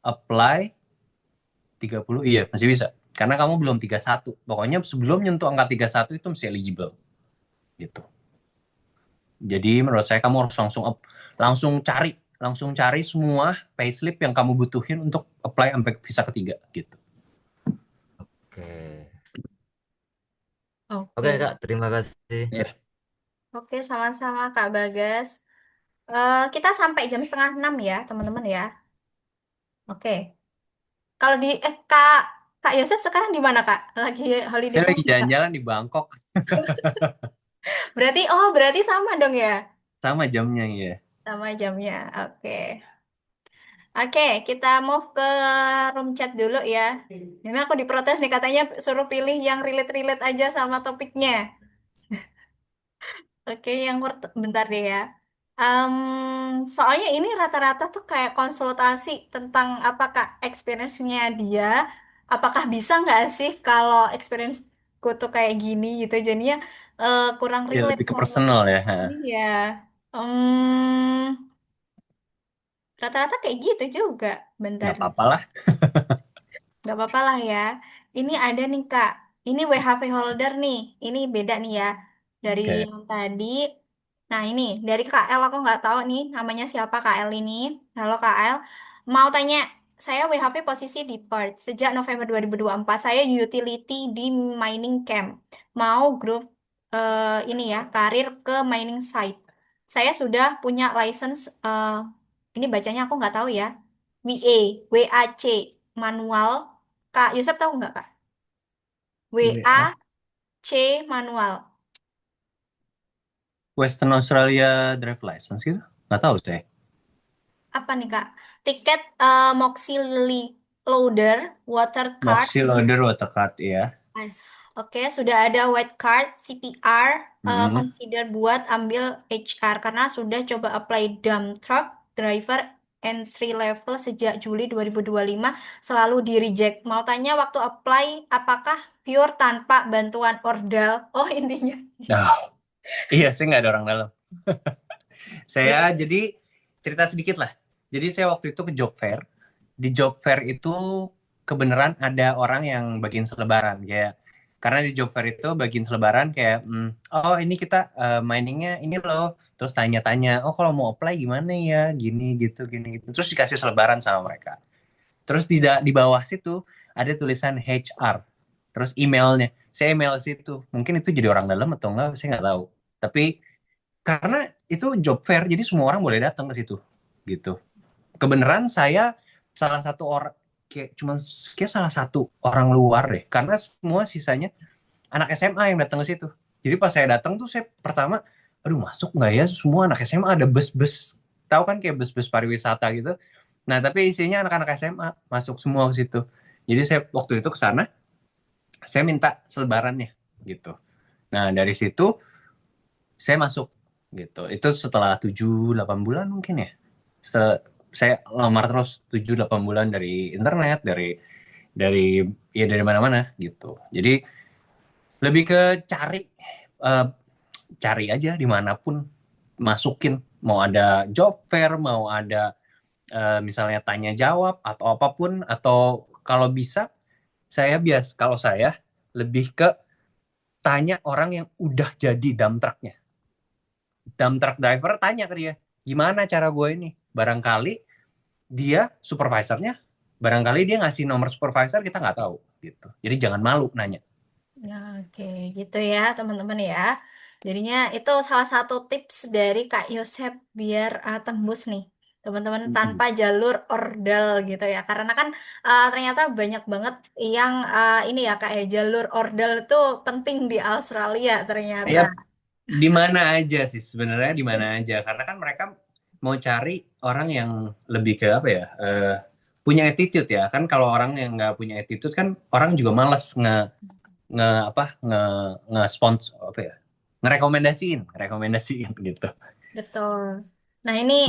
apply 30, iya masih bisa. Karena kamu belum 31. Pokoknya sebelum nyentuh angka 31 itu masih eligible. Gitu. Jadi menurut saya kamu harus langsung cari semua payslip yang kamu butuhin untuk apply sampai visa ketiga gitu. Oke. Oke. Oke Kak, terima kasih. Ya. Oke, sama-sama Kak Bagas. Kita sampai jam setengah 6 ya, teman-teman ya. Oke. Kalau di Kak Kak Yosef sekarang di mana Kak? Lagi holiday Saya lagi kemana Kak? jalan-jalan di Bangkok, Berarti sama dong ya, sama jamnya ya. sama jamnya. Oke. Oke, kita move ke room chat dulu ya. Ini aku diprotes nih katanya suruh pilih yang relate-relate aja sama topiknya. Oke, bentar deh ya. Soalnya ini rata-rata tuh kayak konsultasi tentang apa Kak experience-nya dia. Apakah bisa nggak sih kalau experience gue tuh kayak gini gitu. Jadinya kurang Ya relate lebih ke sama personal ya. Ha. ini ya. Hmm, Rata-rata kayak gitu juga. Bentar. Nggak apa-apa lah. Gak apa-apa lah ya. Ini ada nih Kak. Ini WHV holder nih. Ini beda nih ya. Dari Oke. yang tadi. Nah ini dari KL aku nggak tahu nih namanya siapa KL ini. Halo KL. Mau tanya, saya WHV posisi di Perth. Sejak November 2024 saya utility di mining camp. Mau grup ini ya, karir ke mining site. Saya sudah punya license, ini bacanya aku nggak tahu ya. WA, WAC, manual. Kak Yusuf tahu nggak Kak? WA. WAC manual. Western Australia Drive License gitu? Nggak tahu saya. Apa nih Kak? Tiket Loader, water card. Moxie Loader Watercard ya. Oke, sudah ada white card, CPR, Mm-mm. consider buat ambil HR karena sudah coba apply dump truck driver entry level sejak Juli 2025 selalu di reject. Mau tanya waktu apply apakah pure tanpa bantuan ordal? Oh, intinya. Ah, iya, saya nggak ada orang dalam. Saya Berarti jadi cerita sedikit lah. Jadi saya waktu itu ke job fair. Di job fair itu kebenaran ada orang yang bagiin selebaran kayak karena di job fair itu bagiin selebaran kayak oh ini kita miningnya ini loh, terus tanya-tanya oh kalau mau apply gimana ya gini gitu gini gitu terus dikasih selebaran sama mereka. Terus di bawah situ ada tulisan HR. Terus emailnya, saya email situ. Mungkin itu jadi orang dalam atau enggak, saya nggak tahu. Tapi karena itu job fair, jadi semua orang boleh datang ke situ, gitu. Kebenaran saya salah satu orang, kayak salah satu orang luar deh. Karena semua sisanya anak SMA yang datang ke situ. Jadi pas saya datang tuh saya pertama, aduh masuk nggak ya semua anak SMA ada bus-bus. Tahu kan kayak bus-bus pariwisata gitu. Nah, tapi isinya anak-anak SMA masuk semua ke situ. Jadi saya waktu itu ke sana, saya minta selebarannya gitu. Nah, dari situ saya masuk gitu. Itu setelah 7-8 bulan mungkin ya. Saya lamar terus 7-8 bulan dari internet, dari dari mana-mana gitu. Jadi lebih ke eh, cari aja dimanapun masukin. Mau ada job fair, mau ada misalnya tanya jawab atau apapun atau kalau bisa kalau saya lebih ke tanya orang yang udah jadi dump trucknya, dump truck driver, tanya ke dia gimana cara gue ini, barangkali dia supervisornya, barangkali dia ngasih nomor supervisor kita nggak tahu gitu, jadi jangan malu nanya. Nah, oke, gitu ya, teman-teman ya. Jadinya itu salah satu tips dari Kak Yosep biar tembus nih, teman-teman tanpa jalur ordal gitu ya. Karena kan ternyata banyak banget yang ini ya Kak ya, jalur ordal itu penting di Australia ternyata. Ya di mana aja sih sebenarnya, di mana aja, karena kan mereka mau cari orang yang lebih ke apa ya, punya attitude ya kan. Kalau orang yang nggak punya attitude kan orang juga malas nge apa nge sponsor apa ya, ngerekomendasiin gitu. Betul. Nah, ini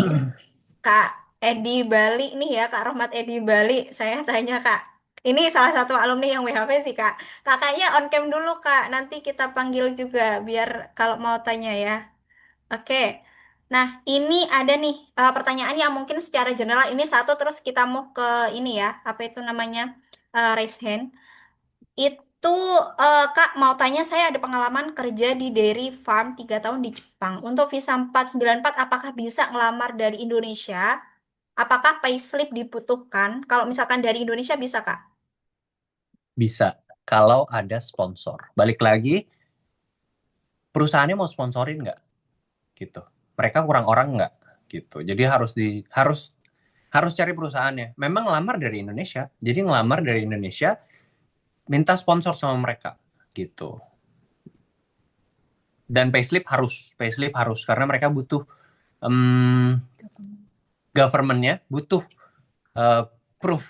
Kak Edi Bali nih ya, Kak Rohmat Edi Bali. Saya tanya Kak, ini salah satu alumni yang WHV sih Kak. Kakaknya on cam dulu Kak, nanti kita panggil juga biar kalau mau tanya ya. Oke. Nah, ini ada nih pertanyaan yang mungkin secara general ini satu terus kita mau ke ini ya, apa itu namanya raise hand. Itu Kak mau tanya saya ada pengalaman kerja di dairy farm 3 tahun di Jepang. Untuk visa 494 apakah bisa ngelamar dari Indonesia? Apakah payslip dibutuhkan? Kalau misalkan dari Indonesia bisa Kak? Bisa kalau ada sponsor. Balik lagi, perusahaannya mau sponsorin nggak? gitu. Mereka kurang orang nggak gitu. Jadi harus cari perusahaannya. Memang ngelamar dari Indonesia. Jadi ngelamar dari Indonesia, minta sponsor sama mereka gitu. Dan payslip harus karena mereka butuh government-nya butuh proof.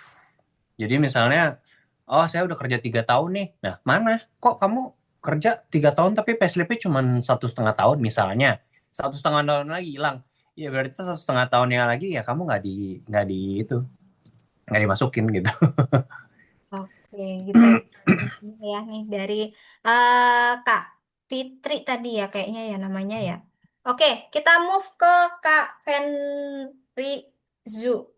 Jadi misalnya, oh saya udah kerja 3 tahun nih. Nah mana? Kok kamu kerja 3 tahun tapi payslip-nya cuma 1,5 tahun misalnya. 1,5 tahun lagi hilang. Ya berarti 1,5 tahunnya lagi ya kamu nggak di itu nggak dimasukin gitu. Oke, gitu ya nih dari Kak Fitri tadi ya kayaknya ya namanya ya. Oke, kita move ke Kak Fenri Zu.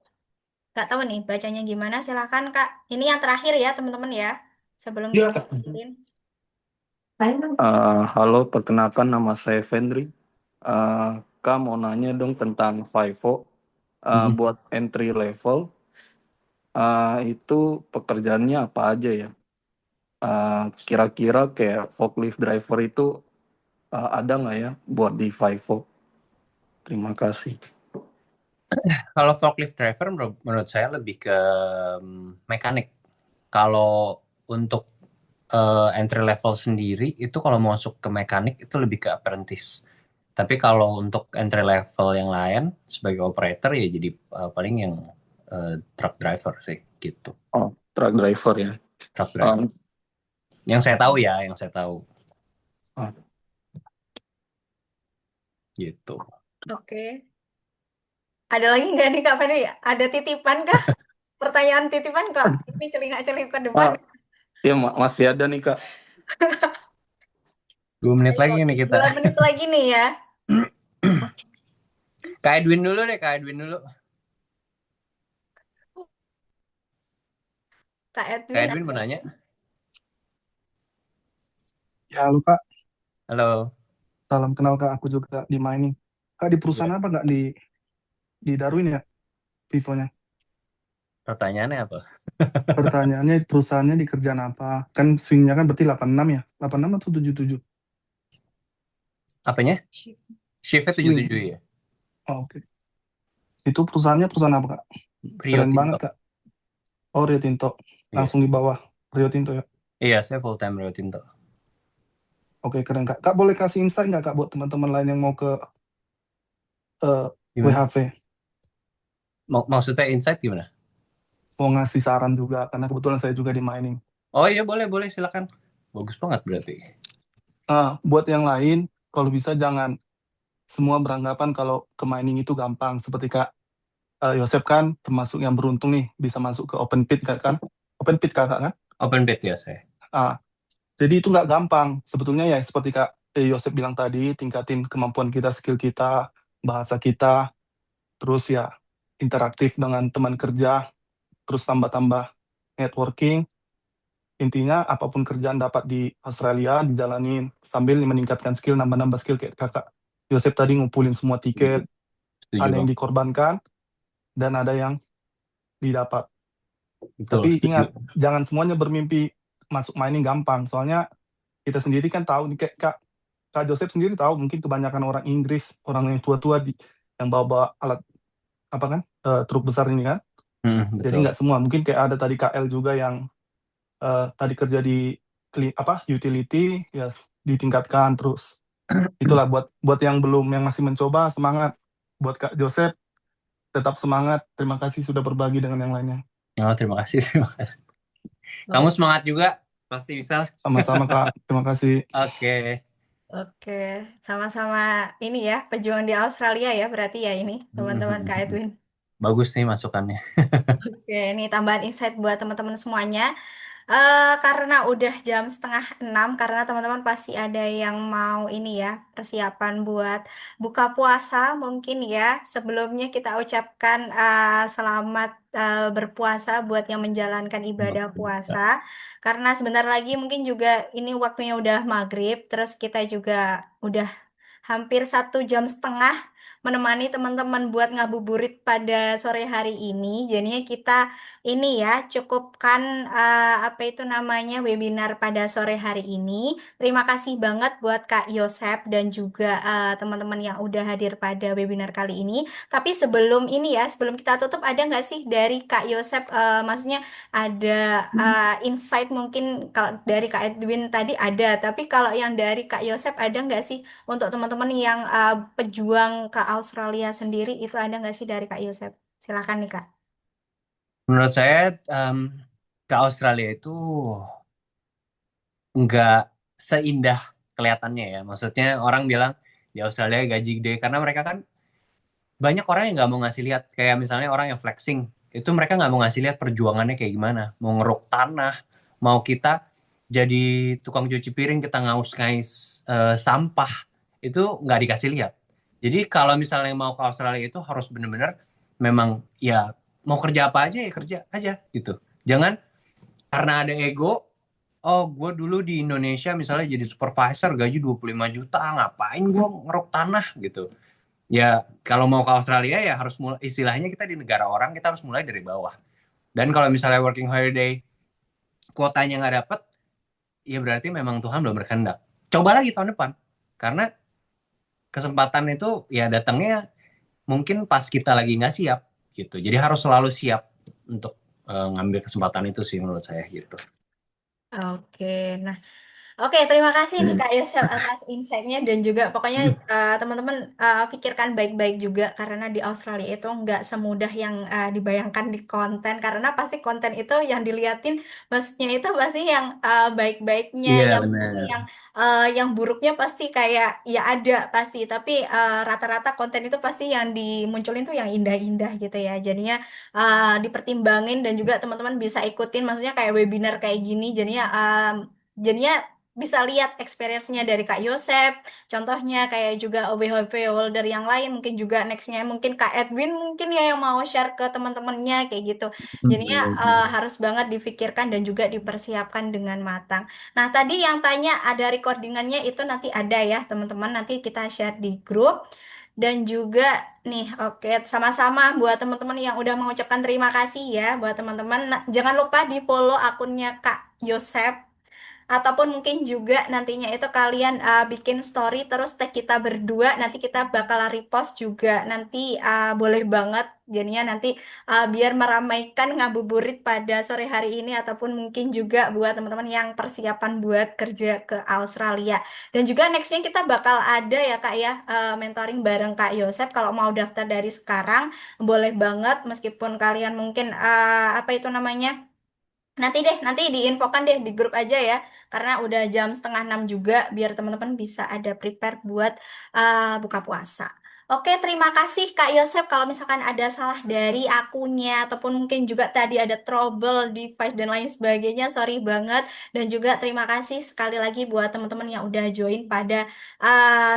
Gak tahu nih bacanya gimana, silakan Kak. Ini yang terakhir ya teman-teman ya, sebelum Ya, kita akhirin. halo, perkenalkan nama saya Fendri. Kak mau nanya dong tentang FIFO. Buat entry level, itu pekerjaannya apa aja ya? Kira-kira kayak forklift driver itu ada nggak ya buat di FIFO? Terima kasih. Kalau forklift driver menurut saya lebih ke mekanik. Kalau untuk entry level sendiri itu kalau mau masuk ke mekanik itu lebih ke apprentice. Tapi kalau untuk entry level yang lain sebagai operator ya jadi paling yang truck driver sih gitu. Oh, truck driver ya. Truck driver. Um, Yang saya tahu oh, gitu. Oke. Ada lagi nggak nih Kak Fenri? Ada titipan kah? Pertanyaan titipan kok. Ini celingak-celingak ke depan. ya masih ada nih Kak. 2 menit lagi Ayo, nih kita. 2 menit lagi nih ya. Kak Edwin dulu deh, Kak Edwin dulu. Kak Kak Edwin Edwin mau ada. nanya. Ya, halo Kak. Halo. Salam kenal Kak. Aku juga di mining. Kak, di perusahaan apa Kak? Di Darwin ya, Vivonya? Pertanyaannya apa? Pertanyaannya, perusahaannya di kerjaan apa? Kan swingnya kan berarti 86 ya? 86 atau 77? Apanya? Shiftnya Swing. 77 ya? Oh, oke. Itu perusahaannya perusahaan apa Kak? Rio Keren Tinto. banget Kak. Oh, Rio Tinto. Iya. Langsung di bawah Rio Tinto ya? Iya, saya full time Rio Tinto. Oke, keren Kak. Kak, boleh kasih insight nggak Kak buat teman-teman lain yang mau ke Gimana? WHV? Maksudnya insight gimana? Mau ngasih saran juga, karena kebetulan saya juga di mining. Oh iya, boleh silakan. Bagus banget berarti. Buat yang lain, kalau bisa jangan semua beranggapan kalau ke mining itu gampang. Seperti Kak Yosep kan termasuk yang beruntung nih bisa masuk ke open pit kan? Open pit Kakak kan? Open bid ya saya. Jadi itu nggak gampang. Sebetulnya ya seperti Kak Yosep bilang tadi, tingkatin kemampuan kita, skill kita, bahasa kita, terus ya interaktif dengan teman kerja, terus tambah-tambah networking. Intinya apapun kerjaan dapat di Australia dijalanin sambil meningkatkan skill, nambah-nambah skill kayak Kakak Yosep tadi ngumpulin semua tiket, Setuju ada yang Bang. dikorbankan dan ada yang didapat. Betul, Tapi setuju. ingat, jangan semuanya bermimpi masuk mining gampang. Soalnya kita sendiri kan tahu nih, kayak Kak Joseph sendiri tahu mungkin kebanyakan orang Inggris, orang yang tua-tua yang bawa alat apa kan, truk besar ini kan. Jadi Betul. nggak semua. Mungkin kayak ada tadi KL juga yang tadi kerja di utility ya ditingkatkan terus. Itulah buat yang belum, yang masih mencoba, semangat. Buat Kak Joseph tetap semangat. Terima kasih sudah berbagi dengan yang lainnya. Oh, terima kasih. Kamu semangat juga, pasti bisa. Sama-sama Kak. Terima kasih. Oke. Oke, sama-sama ini ya, pejuang di Australia ya berarti ya ini, teman-teman Kak Edwin. Bagus nih masukannya. Oke, ini tambahan insight buat teman-teman semuanya. Karena udah jam 5:30, karena teman-teman pasti ada yang mau ini ya, persiapan buat buka puasa mungkin ya. Sebelumnya kita ucapkan selamat berpuasa buat yang menjalankan ibadah puasa. Karena sebentar lagi mungkin juga ini waktunya udah maghrib, terus kita juga udah hampir 1,5 jam menemani teman-teman buat ngabuburit pada sore hari ini. Jadinya kita ini ya, cukupkan apa itu namanya webinar pada sore hari ini. Terima kasih banget buat Kak Yosep dan juga teman-teman yang udah hadir pada webinar kali ini. Tapi sebelum ini ya, sebelum kita tutup, ada nggak sih dari Kak Yosep, maksudnya ada insight mungkin kalau dari Kak Edwin tadi ada, tapi kalau yang dari Kak Yosep ada nggak sih untuk teman-teman yang pejuang ke Australia sendiri itu ada nggak sih dari Kak Yosep? Silakan nih Kak. Menurut saya ke Australia itu nggak seindah kelihatannya ya. Maksudnya orang bilang di Australia gaji gede karena mereka kan banyak orang yang nggak mau ngasih lihat. Kayak misalnya orang yang flexing itu mereka nggak mau ngasih lihat perjuangannya kayak gimana. Mau ngeruk tanah, mau kita jadi tukang cuci piring kita ngais-ngais sampah itu nggak dikasih lihat. Jadi kalau misalnya mau ke Australia itu harus bener-bener memang ya mau kerja apa aja ya kerja aja gitu. Jangan karena ada ego, oh gue dulu di Indonesia misalnya jadi supervisor gaji 25 juta, ngapain gue ngeruk tanah gitu. Ya kalau mau ke Australia ya harus mulai, istilahnya kita di negara orang kita harus mulai dari bawah. Dan kalau misalnya working holiday kuotanya nggak dapet, ya berarti memang Tuhan belum berkehendak. Coba lagi tahun depan. Karena kesempatan itu ya datangnya mungkin pas kita lagi nggak siap gitu. Jadi harus selalu siap untuk ngambil kesempatan itu sih menurut saya gitu. Oke, nah oke, terima kasih nih Kak Yosef atas insight-nya dan juga pokoknya teman-teman pikirkan baik-baik juga karena di Australia itu nggak semudah yang dibayangkan di konten karena pasti konten itu yang diliatin maksudnya itu pasti yang baik-baiknya, Iya yang benar. yang buruknya pasti kayak ya ada pasti, tapi rata-rata konten itu pasti yang dimunculin tuh yang indah-indah gitu ya. Jadinya dipertimbangin dan juga teman-teman bisa ikutin maksudnya kayak webinar kayak gini jadinya bisa lihat experience-nya dari Kak Yosep, contohnya kayak juga OBHV holder yang lain, mungkin juga next-nya mungkin Kak Edwin mungkin ya yang mau share ke teman-temannya kayak gitu. Jadinya harus banget difikirkan dan juga dipersiapkan dengan matang. Nah, tadi yang tanya ada recordingannya itu nanti ada ya teman-teman, nanti kita share di grup. Dan juga nih, oke, sama-sama buat teman-teman yang udah mengucapkan terima kasih ya buat teman-teman. Nah, jangan lupa di follow akunnya Kak Yosep ataupun mungkin juga nantinya itu kalian bikin story terus tag kita berdua nanti kita bakal repost juga nanti boleh banget jadinya nanti biar meramaikan ngabuburit pada sore hari ini ataupun mungkin juga buat teman-teman yang persiapan buat kerja ke Australia dan juga nextnya kita bakal ada ya Kak ya mentoring bareng Kak Yosep kalau mau daftar dari sekarang boleh banget meskipun kalian mungkin apa itu namanya nanti diinfokan deh di grup aja ya, karena udah jam setengah 6 juga, biar teman-teman bisa ada prepare buat buka puasa. Oke, terima kasih Kak Yosep. Kalau misalkan ada salah dari akunya, ataupun mungkin juga tadi ada trouble device dan lain sebagainya, sorry banget. Dan juga terima kasih sekali lagi buat teman-teman yang udah join pada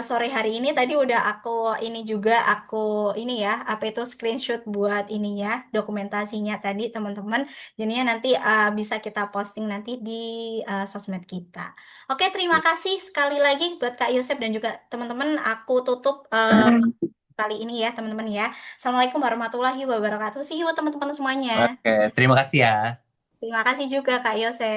sore hari ini. Tadi udah aku ini ya, apa itu screenshot buat ininya, dokumentasinya tadi teman-teman. Jadinya nanti bisa kita posting nanti di sosmed kita. Oke, terima kasih sekali lagi buat Kak Yosep dan juga teman-teman. Aku tutup kali ini ya, teman-teman ya. Assalamualaikum warahmatullahi wabarakatuh. See you teman-teman semuanya. Oke, terima kasih ya. Terima kasih juga Kak Yosep.